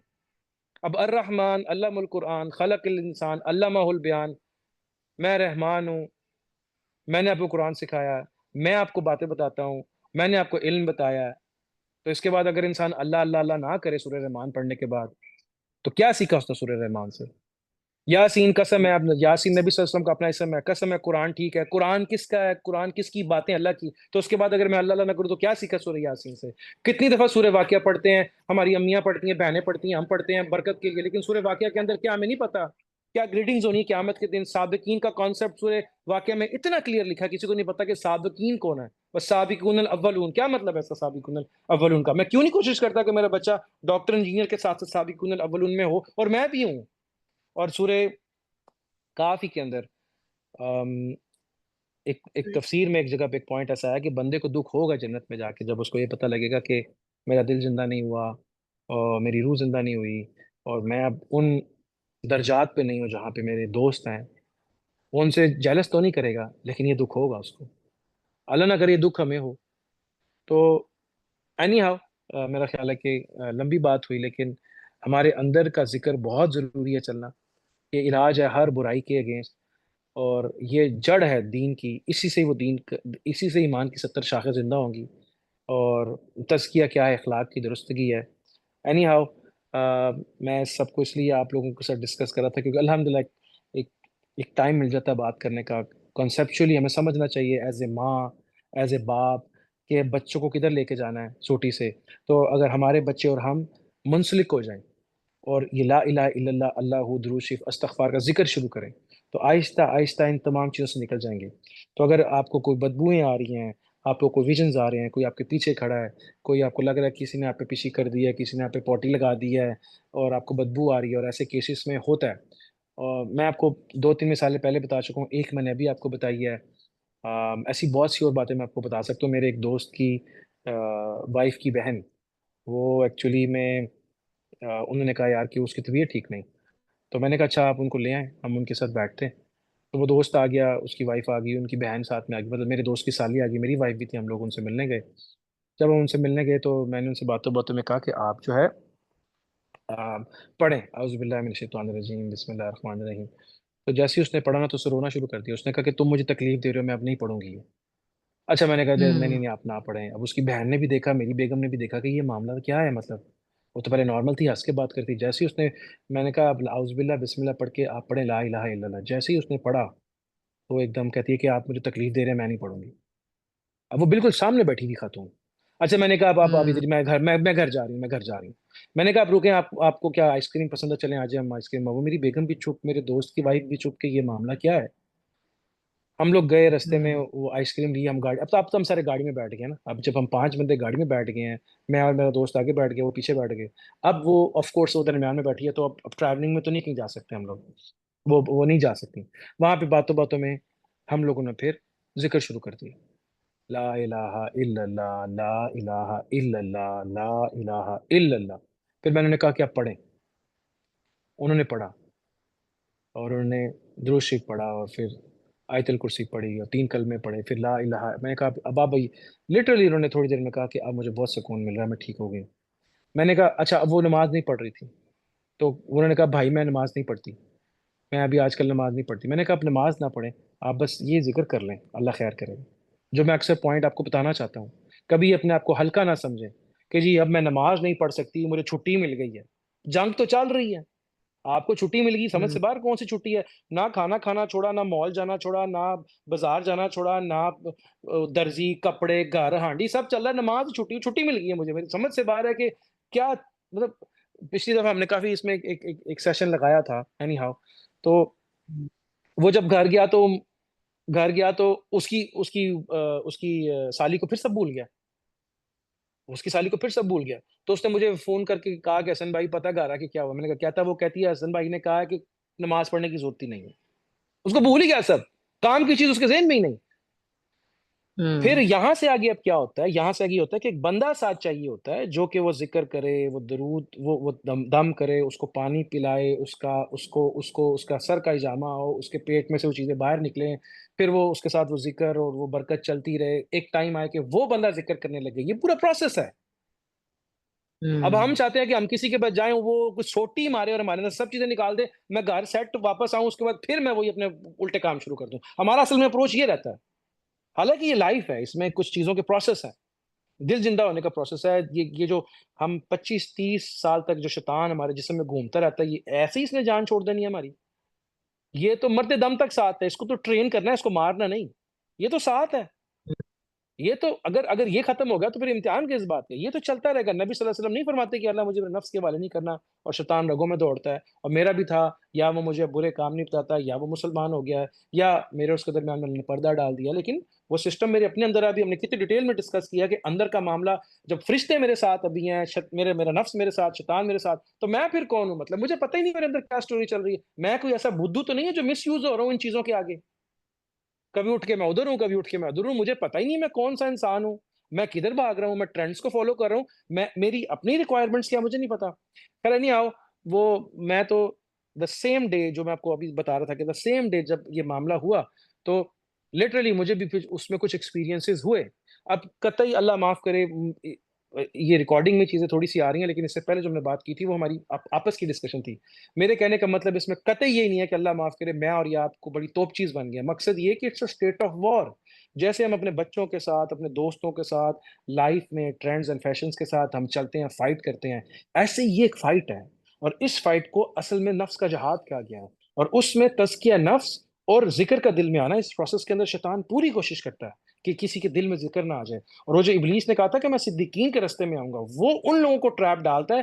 A: اب الرحمن علم القرآن خلق الانسان علمہ البیان, میں رحمان ہوں, میں نے آپ کو قرآن سکھایا, میں آپ کو باتیں بتاتا ہوں, میں نے آپ کو علم بتایا. تو اس کے بعد اگر انسان اللہ اللہ اللہ نہ کرے سورہ رحمان پڑھنے کے بعد تو کیا سیکھا اس نے سورہ رحمان سے؟ یاسین قسم ہے, یاسین نبی صلی اللہ علیہ وسلم کا اپنا اسم ہے, قسم ہے قرآن ٹھیک ہے, قرآن کس کا ہے, قرآن کس کی باتیں اللہ کی. تو اس کے بعد اگر میں اللہ اللہ نہ کروں تو کیا سیکھا سورہ یاسین سے؟ کتنی دفعہ سورہ واقعہ پڑھتے ہیں, ہماری امیاں پڑھتی ہیں, بہنیں پڑھتی ہیں, ہم پڑھتے ہیں برکت کے لیے, لیکن سورہ واقعہ کے اندر کیا ہمیں نہیں پتا کیا گریٹنگز ہونی ہے قیامت کے دن. سابقین کا کانسیپٹ سورہ واقعہ میں اتنا کلیئر لکھا, کسی کو نہیں پتا کہ سابقین کون ہے. بس سابقون الاولون, کیا مطلب ہے اس کا سابقون الاولون کا؟ میں کیوں نہیں کوشش کرتا کہ میرا بچہ ڈاکٹر انجینئر کے ساتھ ساتھ سابقون الاولون میں ہو, اور میں بھی ہوں. اور سورہ کافی کے اندر ایک تفسیر میں ایک جگہ پہ ایک پوائنٹ ایسا ہے کہ بندے کو دکھ ہوگا جنت میں جا کے جب اس کو یہ پتہ لگے گا کہ میرا دل زندہ نہیں ہوا اور میری روح زندہ نہیں ہوئی, اور میں اب ان درجات پہ نہیں ہوں جہاں پہ میرے دوست ہیں. وہ ان سے جیلس تو نہیں کرے گا, لیکن یہ دکھ ہوگا اس کو. اللہ نہ کرے یہ دکھ ہمیں ہو. تو اینی ہاؤ میرا خیال ہے کہ لمبی بات ہوئی, لیکن ہمارے اندر کا ذکر بہت ضروری ہے چلنا. یہ علاج ہے ہر برائی کے اگینسٹ, اور یہ جڑ ہے دین کی. اسی سے وہ اسی سے ایمان کی 70 شاخیں زندہ ہوں گی, اور تزکیہ کیا ہے, اخلاق کی درستگی ہے. اینی ہاؤ میں سب کو اس لیے آپ لوگوں کے ساتھ ڈسکس کر رہا تھا کیونکہ الحمدللہ ایک ایک ٹائم مل جاتا ہے بات کرنے کا. کنسیپچولی ہمیں سمجھنا چاہیے ایز اے ماں, ایز اے باپ, کہ بچوں کو کدھر لے کے جانا ہے چھوٹی سے. تو اگر ہمارے بچے اور ہم منسلک ہو جائیں اور یہ لا الہ الا اللہ, اللہ درود شریف استغفار کا ذکر شروع کریں تو آہستہ آہستہ ان تمام چیزوں سے نکل جائیں گے. تو اگر آپ کو کوئی بدبوئیں آ رہی ہیں, آپ کو کوئی ویژنز آ رہے ہیں, کوئی آپ کے پیچھے کھڑا ہے, کوئی آپ کو لگ رہا ہے کسی نے آپ پہ پیچھے کر دیا ہے, کسی نے آپ پہ پوٹی لگا دی ہے اور آپ کو بدبو آ رہی ہے, اور ایسے کیسز میں ہوتا ہے. اور میں آپ کو 2-3 مثالیں پہلے بتا چکا ہوں, ایک میں نے ابھی آپ کو بتائی ہے. ایسی بہت سی اور باتیں میں آپ کو بتا سکتا ہوں. میرے ایک دوست کی وائف کی بہن, وہ ایکچولی میں انہوں نے کہا یار کہ اس کی طبیعت ٹھیک نہیں. تو میں نے کہا اچھا آپ ان کو لے آئیں, ہم ان کے ساتھ بیٹھتے ہیں. تو وہ دوست آ گیا, اس کی وائف آ گئی, ان کی بہن ساتھ میں آ گئی, مطلب میرے دوست کی سالی آ گئی, میری وائف بھی تھی. ہم لوگ ان سے ملنے گئے. جب ہم ان سے ملنے گئے تو میں نے ان سے باتوں باتوں میں کہا کہ آپ جو ہے پڑھیں اعوذ باللہ من الشیطان الرجیم بسم اللہ الرحمن الرحیم. تو جیسے ہی اس نے پڑھا نا تو اسے رونا شروع کر دیا. اس نے کہا کہ تم مجھے تکلیف دے رہے ہو, میں اب نہیں پڑھوں گی یہ. اچھا میں نے کہا نہیں نہیں آپ نہ پڑھیں. اب اس کی بہن نے بھی دیکھا, میری بیگم نے بھی دیکھا کہ یہ معاملہ کیا ہے. مطلب وہ تو پہلے نارمل تھی, ہنس کے بات کرتی. جیسے ہی اس نے, میں نے کہا اب اعوذ باللہ بسم اللہ پڑھ کے آپ پڑھیں لا الہ الا اللہ. جیسے ہی اس نے پڑھا تو ایک دم کہتی ہے کہ آپ مجھے تکلیف دے رہے ہیں, میں نہیں پڑھوں گی. اب وہ بالکل سامنے بیٹھی ہوئی خاتون. اچھا میں نے کہا اب ابھی میں گھر جا رہی ہوں, میں گھر جا رہی ہوں. میں نے کہا آپ رکیں, آپ کو کیا آئس کریم پسند ہے, چلیں آ جائیں ہم آئس کریم. وہ میری بیگم بھی چپ, میرے دوست کی وائف بھی چپ کہ یہ معاملہ کیا ہے. ہم لوگ گئے رستے میں, وہ آئس کریم لی, ہم گاڑی, اب تو ہم سارے گاڑی میں بیٹھ گئے نا. اب جب ہم 5 بندے گاڑی میں بیٹھ گئے ہیں, میں اور میرا دوست آگے بیٹھ گئے, وہ پیچھے بیٹھ گئے. اب وہ آف کورس وہ درمیان میں بیٹھی ہے, تو اب ٹریولنگ میں تو نہیں کہیں جا سکتے ہم لوگ, وہ نہیں جا سکتی. وہاں پہ باتوں باتوں میں ہم لوگوں نے پھر ذکر شروع کر دیا، لا الہ الا اللہ، لا الہ الا اللہ، لا الہ الا اللہ۔ پھر میں نے کہا کہ آپ پڑھیں، انہوں نے پڑھا، اور انہوں نے درود شریف پڑھا، اور پھر آیت الکرسی پڑھی، اور 3 کلمے پڑھے، پھر لا الہ۔ میں نے کہا اب آپ بھائی، لٹرلی انہوں نے تھوڑی دیر میں کہا کہ اب مجھے بہت سکون مل رہا ہے، میں ٹھیک ہو گئی ہوں۔ میں نے کہا اچھا، اب وہ نماز نہیں پڑھ رہی تھی، تو انہوں نے کہا بھائی میں نماز نہیں پڑھتی، میں ابھی آج کل نماز نہیں پڑھتی۔ میں نے کہا آپ نماز نہ پڑھیں، آپ بس یہ ذکر کر لیں، اللہ خیر کرے گا۔ جو میں اکثر پوائنٹ آپ کو بتانا چاہتا ہوں، کبھی اپنے آپ کو ہلکا نہ سمجھیں کہ جی اب میں نماز نہیں پڑھ سکتی، مجھے چھٹی مل گئی ہے۔ جنگ تو چل رہی ہے، آپ کو چھٹی مل گئی، سمجھ سے باہر کون سی چھٹی ہے؟ نہ کھانا کھانا چھوڑا، نہ مال جانا چھوڑا، نہ بازار جانا چھوڑا، نہ درزی، کپڑے، گھر ہانڈی سب چل رہا ہے، نماز چھٹی چھٹی مل گئی ہے مجھے، میری سمجھ سے باہر ہے کہ کیا مطلب۔ پچھلی دفعہ ہم نے کافی اس میں ایک سیشن لگایا تھا، اینی ہاؤ، تو وہ جب گھر گیا تو اس کی سالی کو پھر سب بھول گیا، اس کی سالی کو پھر سب بھول گیا۔ تو اس نے مجھے فون کر کے کہا کہ حسن بھائی پتہ گھر آ کے کیا ہوا؟ میں نے کہا کیا تھا؟ وہ کہتی ہے حسن بھائی نے کہا کہ نماز پڑھنے کی ضرورت ہی نہیں ہے، اس کو بھول ہی گیا سب، کام کی چیز اس کے ذہن میں ہی نہیں۔ پھر یہاں سے آگے اب کیا ہوتا ہے؟ یہاں سے آگے ہوتا ہے کہ ایک بندہ ساتھ چاہیے ہوتا ہے جو کہ وہ ذکر کرے، وہ درود، وہ دم کرے، اس کو پانی پلائے، اس کا سر کا اجامہ ہو، اس کے پیٹ میں سے وہ چیزیں باہر نکلیں، پھر وہ اس کے ساتھ وہ ذکر اور وہ برکت چلتی رہے، ایک ٹائم آئے کہ وہ بندہ ذکر کرنے لگے۔ یہ پورا پروسیس ہے۔ اب ہم چاہتے ہیں کہ ہم کسی کے پاس جائیں، وہ کچھ چھوٹی مارے اور ہمارے اندر سب چیزیں نکال دے، میں گھر سیٹ واپس آؤں، اس کے بعد پھر میں وہی اپنے الٹے کام شروع کر دوں۔ ہمارا اصل میں اپروچ یہ رہتا ہے، حالانکہ یہ لائف ہے، اس میں کچھ چیزوں کے پروسیس ہے، دل زندہ ہونے کا پروسیس ہے۔ یہ جو ہم 25-30 سال تک جو شیطان ہمارے جسم میں گھومتا رہتا ہے، یہ ایسے ہی اس نے جان چھوڑ دینی ہے ہماری؟ یہ تو مرتے دم تک ساتھ ہے، اس کو تو ٹرین کرنا ہے، اس کو مارنا نہیں، یہ تو ساتھ ہے۔ یہ تو اگر یہ ختم ہو گیا تو پھر امتحان کس بات ہے؟ یہ تو چلتا رہے گا۔ نبی صلی اللہ علیہ وسلم نہیں فرماتے کہ اللہ مجھے میرے نفس کے حوالے نہیں کرنا اور شیطان رگوں میں دوڑتا ہے؟ اور میرا بھی تھا، یا وہ مجھے برے کام نہیں بتاتا، یا وہ مسلمان ہو گیا ہے، یا میرے اس کے درمیان میں نے پردہ ڈال دیا، لیکن وہ سسٹم میرے اپنے اندر ہے۔ ابھی ہم نے کتنی ڈیٹیل میں ڈسکس کیا کہ اندر کا معاملہ، جب فرشتے میرے ساتھ ابھی ہیں، میرا نفس میرے ساتھ، شیطان میرے ساتھ، تو میں پھر کون ہوں؟ مطلب مجھے پتہ ہی نہیں میرے اندر کیا سٹوری چل رہی ہے۔ میں کوئی ایسا بدھو تو نہیں ہے جو مس یوز ہو رہا ہوں ان چیزوں کے آگے، کبھی اٹھ کے میں ادھر ہوں، کبھی اٹھ کے میں ادھر ہوں، مجھے پتہ ہی نہیں میں کون سا انسان ہوں، میں کدھر بھاگ رہا ہوں، میں ٹرینڈز کو فالو کر رہا ہوں، میری اپنی ریکوائرمنٹس کیا مجھے نہیں پتا۔ خیر نہیں آؤ، وہ میں تو دا سیم ڈے، جو میں آپ کو ابھی بتا رہا تھا کہ دا سیم ڈے جب یہ معاملہ ہوا، تو لٹرلی مجھے بھی پھر اس میں کچھ ایکسپیرینسز ہوئے۔ اب قطعی اللہ معاف کرے، یہ ریکارڈنگ میں چیزیں تھوڑی سی آ رہی ہیں، لیکن اس سے پہلے جو ہم نے بات کی تھی وہ ہماری آپس کی ڈسکشن تھی۔ میرے کہنے کا مطلب اس میں قطعی یہ نہیں ہے کہ اللہ معاف کرے میں اور یہ آپ کو بڑی توپ چیز بن گیا۔ مقصد یہ کہ it's a state of war. جیسے ہم اپنے بچوں کے ساتھ، اپنے دوستوں کے ساتھ، لائف میں ٹرینڈز اینڈ فیشنز کے ساتھ ہم چلتے ہیں، فائٹ کرتے ہیں، ایسے یہ ایک فائٹ ہے، اور اس فائٹ کو اصل میں نفس کا جہاد کہا گیا ہے، اور اس میں تزکیہ نفس اور ذکر کا دل میں آنا، اس پروسیس کے اندر شیطان پوری کوشش کرتا ہے کہ کسی کے دل میں ذکر نہ آ جائے۔ اور وہ جو ابلیس نے کہا تھا کہ میں صدیقین کے راستے میں آؤں گا، وہ ان لوگوں کو ٹریپ ڈالتا ہے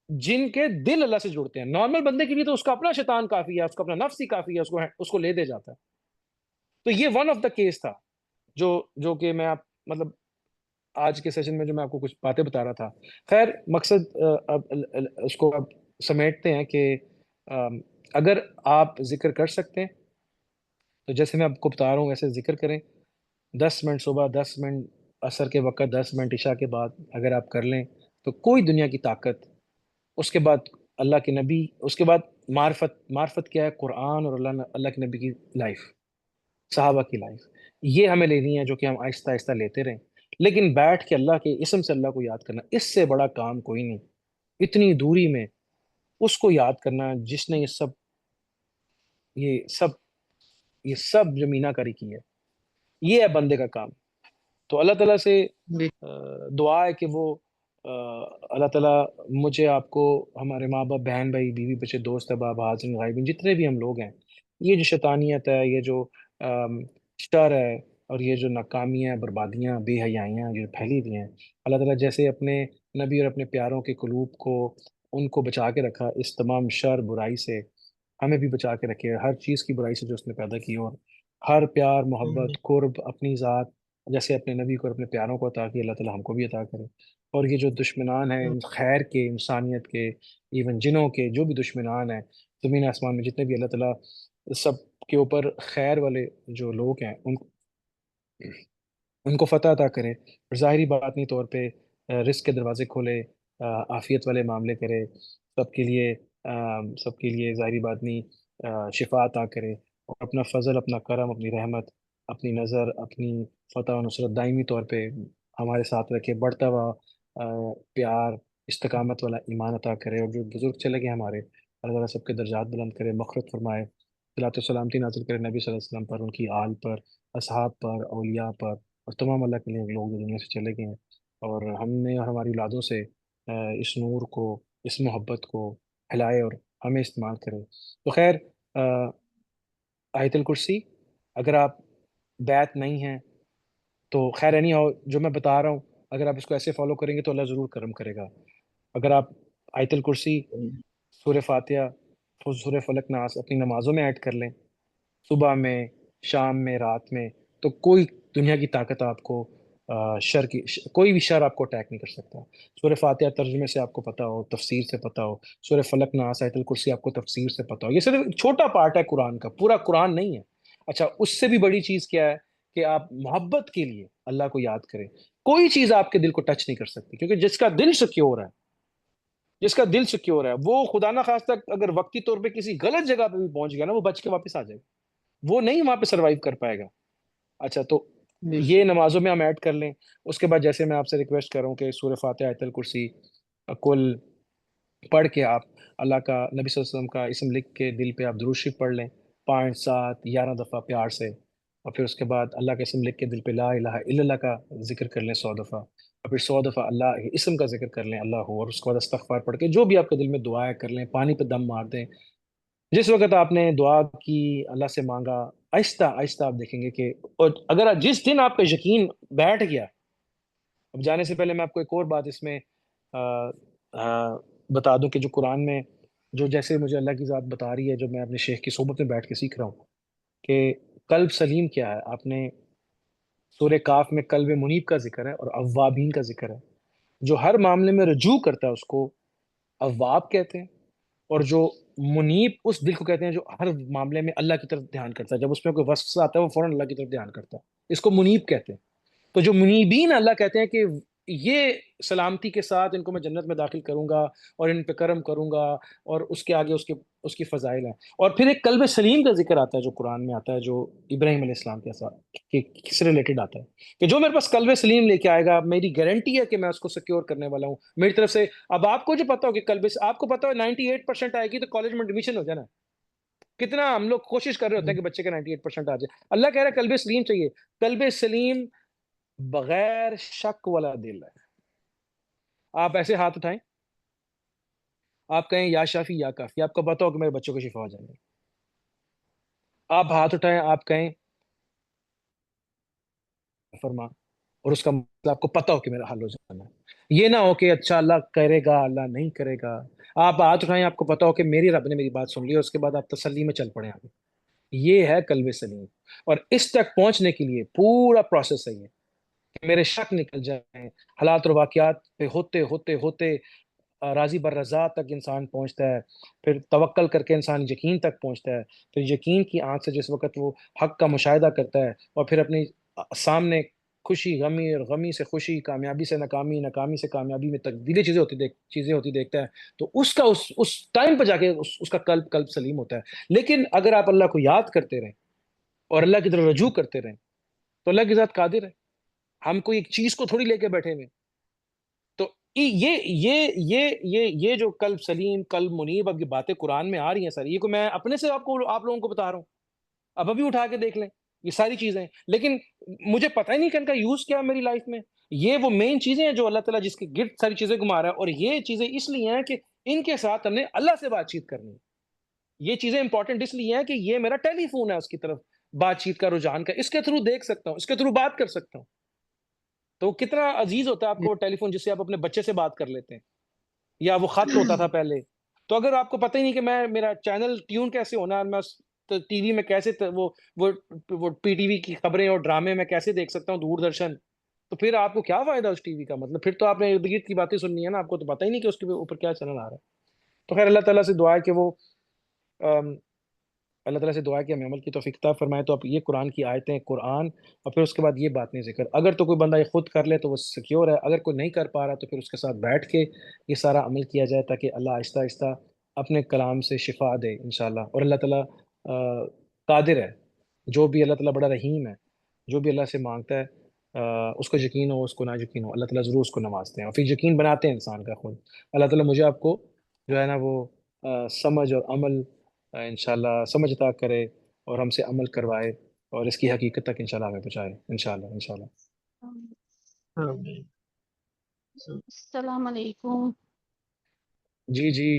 A: جن کے دل اللہ سے جڑتے ہیں۔ نارمل بندے کے لیے تو اس کا اپنا شیطان کافی ہے، اس کا اپنا نفس ہی کافی ہے، اس کو لے دے جاتا ہے۔ تو یہ ون آف دا کیس تھا، جو کہ میں مطلب آج کے سیشن میں جو میں آپ کو کچھ باتیں بتا رہا تھا۔ خیر مقصد اس کو اب سمیٹتے ہیں کہ اگر آپ ذکر کر سکتے ہیں تو جیسے میں آپ کو بتا رہا ہوں ویسے ذکر کریں، 10 منٹ صبح، 10 منٹ عصر کے وقت، 10 منٹ عشاء کے بعد اگر آپ کر لیں تو کوئی دنیا کی طاقت، اس کے بعد اللہ کے نبی، اس کے بعد معرفت کیا ہے؟ قرآن اور اللہ کے نبی کی لائف، صحابہ کی لائف، یہ ہمیں لینی ہے، جو کہ ہم آہستہ آہستہ لیتے رہیں۔ لیکن بیٹھ کے اللہ کے اسم سے اللہ کو یاد کرنا، اس سے بڑا کام کوئی نہیں۔ اتنی دوری میں اس کو یاد کرنا جس نے یہ سب یہ سب جو مینا کاری کی ہے، یہ ہے بندے کا کام۔ تو اللہ تعالیٰ سے دعا ہے کہ وہ اللہ تعالیٰ مجھے، آپ کو، ہمارے ماں باپ، بہن بھائی، بیوی بچے، دوست احباب، حاضرین غائبین، جتنے بھی ہم لوگ ہیں، یہ جو شیطانیت ہے، یہ جو شر ہے، اور یہ جو ناکامیاں، بربادیاں، بے حیائیاں جو پھیلی ہوئی ہیں، اللہ تعالیٰ جیسے اپنے نبی اور اپنے پیاروں کے قلوب کو، ان کو بچا کے رکھا اس تمام شر برائی سے، ہمیں بھی بچا کے رکھے ہر چیز کی برائی سے جو اس نے پیدا کی، اور ہر پیار، محبت، قرب اپنی ذات جیسے اپنے نبی کو اور اپنے پیاروں کو عطا کی، اللہ تعالیٰ ہم کو بھی عطا کرے۔ اور یہ جو دشمنان ہیں خیر کے، انسانیت کے، ایون جنوں کے، جو بھی دشمنان ہیں زمین آسمان میں، جتنے بھی، اللہ تعالیٰ سب کے اوپر خیر والے جو لوگ ہیں ان کو فتح عطا کرے، اور ظاہری باطنی طور پہ رزق کے دروازے کھولے، عافیت والے معاملے کرے، سب کے لیے سب کے لیے ظاہری باطنی شفا عطا کرے، اور اپنا فضل، اپنا کرم، اپنی رحمت، اپنی نظر، اپنی فتح و نصرت دائمی طور پہ ہمارے ساتھ رکھے، بڑھتا ہوا پیار، استقامت والا ایمان عطا کرے، اور جو بزرگ چلے گئے ہمارے، اللہ تعالیٰ سب کے درجات بلند کرے، مغفرت فرمائے، صلاۃ و سلامتی نازل کرے نبی صلی اللہ علیہ وسلم پر، ان کی آل پر، اصحاب پر، اولیاء پر، اور تمام اللہ کے لیے لوگ جو دنیا سے چلے گئے ہیں، اور ہم نے اور ہماری اولادوں سے اس نور کو، اس محبت کو پھیلائے اور ہمیں استعمال کرے۔ تو خیر، آیت الکرسی، اگر آپ بیت نہیں ہیں تو خیر نہیں ہو، جو میں بتا رہا ہوں اگر آپ اس کو ایسے فالو کریں گے تو اللہ ضرور کرم کرے گا۔ اگر آپ آیت الکرسی، سورہ فاتحہ، سورہ فلق ناس اپنی نمازوں میں ایڈ کر لیں، صبح میں، شام میں، رات میں، تو کوئی دنیا کی طاقت آپ کو کوئی بھی شر آپ کو اٹیک نہیں کر سکتا۔ سورہ فاتحہ ترجمے سے آپ کو پتہ ہو، تفسیر سے پتہ ہو، سورہ فلق ناس، آیت الکرسی آپ کو تفسیر سے پتہ ہو، یہ صرف ایک چھوٹا پارٹ ہے قرآن کا، پورا قرآن نہیں ہے۔ اچھا، اس سے بھی بڑی چیز کیا ہے کہ آپ محبت کے لیے اللہ کو یاد کریں۔ کوئی چیز آپ کے دل کو ٹچ نہیں کر سکتی، کیونکہ جس کا دل سیکیور ہے، جس کا دل سیکیور ہے، وہ خدا نہ خواستہ اگر وقتی طور پہ کسی غلط جگہ پہ بھی پہنچ گیا نا، وہ بچ کے واپس آ جائے گا، وہ نہیں وہاں پہ سروائیو کر پائے گا۔ اچھا، تو یہ نمازوں میں ہم ایڈ کر لیں۔ اس کے بعد جیسے میں آپ سے ریکویسٹ کر رہا ہوں کہ سورہ فاتحہ، آیت الکرسی کل پڑھ کے آپ اللہ کا، نبی صلی اللہ علیہ وسلم کا اسم لکھ کے دل پہ آپ درود شریف پڑھ لیں 5 7 11 دفعہ پیار سے، اور پھر اس کے بعد اللہ کا اسم لکھ کے دل پہ لا الہ الا اللہ کا ذکر کر لیں 100 دفعہ، اور پھر 100 دفعہ اللہ کے اسم کا ذکر کر لیں اللہ ہو، اور اس کے بعد استغفار پڑھ کے جو بھی آپ کے دل میں دعائیں کر لیں، پانی پہ دم مار دیں۔ جس وقت آپ نے دعا کی، اللہ سے مانگا، آہستہ آہستہ آپ دیکھیں گے کہ، اور اگر جس دن آپ کا یقین بیٹھ گیا، اب جانے سے پہلے میں آپ کو ایک اور بات اس میں آ، آ، بتا دوں کہ جو قرآن میں، جو جیسے مجھے اللہ کی ذات بتا رہی ہے، جو میں اپنے شیخ کی صحبت میں بیٹھ کے سیکھ رہا ہوں، کہ قلب سلیم کیا ہے۔ آپ نے سورہ کاف میں قلب منیب کا ذکر ہے اور اوابین کا ذکر ہے۔ جو ہر معاملے میں رجوع کرتا ہے اس کو اواب کہتے ہیں، اور جو منیب اس دل کو کہتے ہیں جو ہر معاملے میں اللہ کی طرف دھیان کرتا ہے، جب اس میں کوئی وسوسہ آتا ہے وہ فوراً اللہ کی طرف دھیان کرتا ہے، اس کو منیب کہتے ہیں۔ تو جو منیبین، اللہ کہتے ہیں کہ یہ سلامتی کے ساتھ ان کو میں جنت میں داخل کروں گا، اور ان پہ کرم کروں گا، اور اس کے آگے اس کی فضائل ہیں۔ اور پھر ایک قلب سلیم کا ذکر آتا ہے جو قرآن میں آتا ہے، جو ابراہیم علیہ السلام کے ساتھ سے ریلیٹڈ آتا ہے، کہ جو میرے پاس قلب سلیم لے کے آئے گا، میری گارنٹی ہے کہ میں اس کو سیکیور کرنے والا ہوں میری طرف سے۔ اب آپ کو جو پتا ہو کہ آپ کو پتا ہو 98% آئے گی تو کالج میں ایڈمیشن ہو جانا ہے۔ کتنا ہم لوگ کوشش کر رہے ہوتے ہیں کہ بچے کا 98% آ جائے۔ اللہ کہہ رہا ہے قلب سلیم چاہیے، قلب سلیم بغیر شک والا دل ہے۔ آپ ایسے ہاتھ اٹھائیں، آپ کہیں یا شافی یا کافی، آپ کو پتا ہو کہ میرے بچوں کو شفا ہو جائے گی، آپ ہاتھ اٹھائیں، آپ کہیں فرما، اور اس کا مطلب آپ کو پتا ہو کہ میرا حل ہو جانا ہے۔ یہ نہ ہو کہ اچھا اللہ کرے گا، اللہ نہیں کرے گا۔ آپ ہاتھ اٹھائیں، آپ کو پتا ہو کہ میری رب نے میری بات سن لی، اور اس کے بعد آپ تسلی میں چل پڑے آگے۔ یہ ہے قلب سلیم، اور اس تک پہنچنے کے لیے پورا پروسیس ہے یہ، کہ میرے شک نکل جائیں، حالات اور واقعات پہ ہوتے ہوتے ہوتے راضی بر رضا تک انسان پہنچتا ہے، پھر توکل کر کے انسان یقین تک پہنچتا ہے، پھر یقین کی آنکھ سے جس وقت وہ حق کا مشاہدہ کرتا ہے، اور پھر اپنی سامنے خوشی غمی، اور غمی سے خوشی، کامیابی سے ناکامی، ناکامی سے کامیابی میں تبدیلی چیزیں ہوتی دیکھتا ہے، تو اس کا اس ٹائم پہ جا کے اس کا قلب سلیم ہوتا ہے۔ لیکن اگر آپ اللہ کو یاد کرتے رہیں اور اللہ کی طرف رجوع کرتے رہیں تو اللہ کی ذات قادر ہے۔ ہم کوئی ایک چیز کو تھوڑی لے کے بیٹھے ہوئے، تو یہ جو قلب سلیم، قلب منیب، اب یہ باتیں قرآن میں آ رہی ہیں سر، یہ کو میں اپنے سے آپ لوگوں کو بتا رہا ہوں، اب ابھی اٹھا کے دیکھ لیں یہ ساری چیزیں، لیکن مجھے پتہ ہی نہیں کہ ان کا یوز کیا ہے میری لائف میں۔ یہ وہ مین چیزیں ہیں جو اللہ تعالیٰ جس کے گرد ساری چیزیں گھما رہا ہے، اور یہ چیزیں اس لیے ہیں کہ ان کے ساتھ ہم نے اللہ سے بات چیت کرنی ہے۔ یہ چیزیں انپورٹنٹ اس لیے ہیں کہ یہ میرا ٹیلی فون ہے، اس کی طرف بات چیت کا رجحان کا، اس کے تھرو دیکھ سکتا ہوں، اس کے تھرو بات کر سکتا ہوں۔ تو کتنا عزیز ہوتا ہے آپ کو ٹیلی فون جس سے آپ اپنے بچے سے بات کر لیتے ہیں، یا وہ خط ہوتا تھا پہلے۔ تو اگر آپ کو پتہ ہی نہیں کہ میرا چینل ٹیون کیسے ہونا ہے، میں ٹی وی میں کیسے وہ پی ٹی وی کی خبریں اور ڈرامے میں کیسے دیکھ سکتا ہوں، دوردرشن، تو پھر آپ کو کیا فائدہ اس ٹی وی کا؟ مطلب پھر تو آپ نے ارد گرد کی باتیں سننی ہے نا، آپ کو تو پتہ ہی نہیں کہ اس کے اوپر کیا چینل آ رہا ہے۔ تو خیر، اللہ تعالیٰ سے دعا ہے کہ وہ اللہ تعالیٰ سے دعا ہے کہ ہمیں عمل کی توفیق عطا فرمائے. تو اب یہ قرآن کی آیتیں، قرآن، اور پھر اس کے بعد یہ باتیں ذکر. اگر تو کوئی بندہ یہ خود کر لے تو وہ سیکیور ہے، اگر کوئی نہیں کر پا رہا تو پھر اس کے ساتھ بیٹھ کے یہ سارا عمل کیا جائے، تاکہ اللہ آہستہ آہستہ اپنے کلام سے شفا دے انشاءاللہ. اور اللہ تعالیٰ قادر ہے، جو بھی اللہ تعالیٰ بڑا رحیم ہے، جو بھی اللہ سے مانگتا ہے اس کو یقین ہو، اس کو نہ یقین ہو، اللہ تعالیٰ ضرور اس کو نوازتے ہیں، اور پھر یقین بناتے ہیں انسان کا خود. اللہ تعالیٰ مجھے آپ کو جو ہے نا وہ سمجھ اور عمل انشاءاللہ سمجھ عطا کرے، اور ہم سے عمل کروائے، اور اس کی حقیقت تک انشاءاللہ ہمیں پہنچائے انشاءاللہ انشاءاللہ.
B: السلام علیکم.
A: جی جی.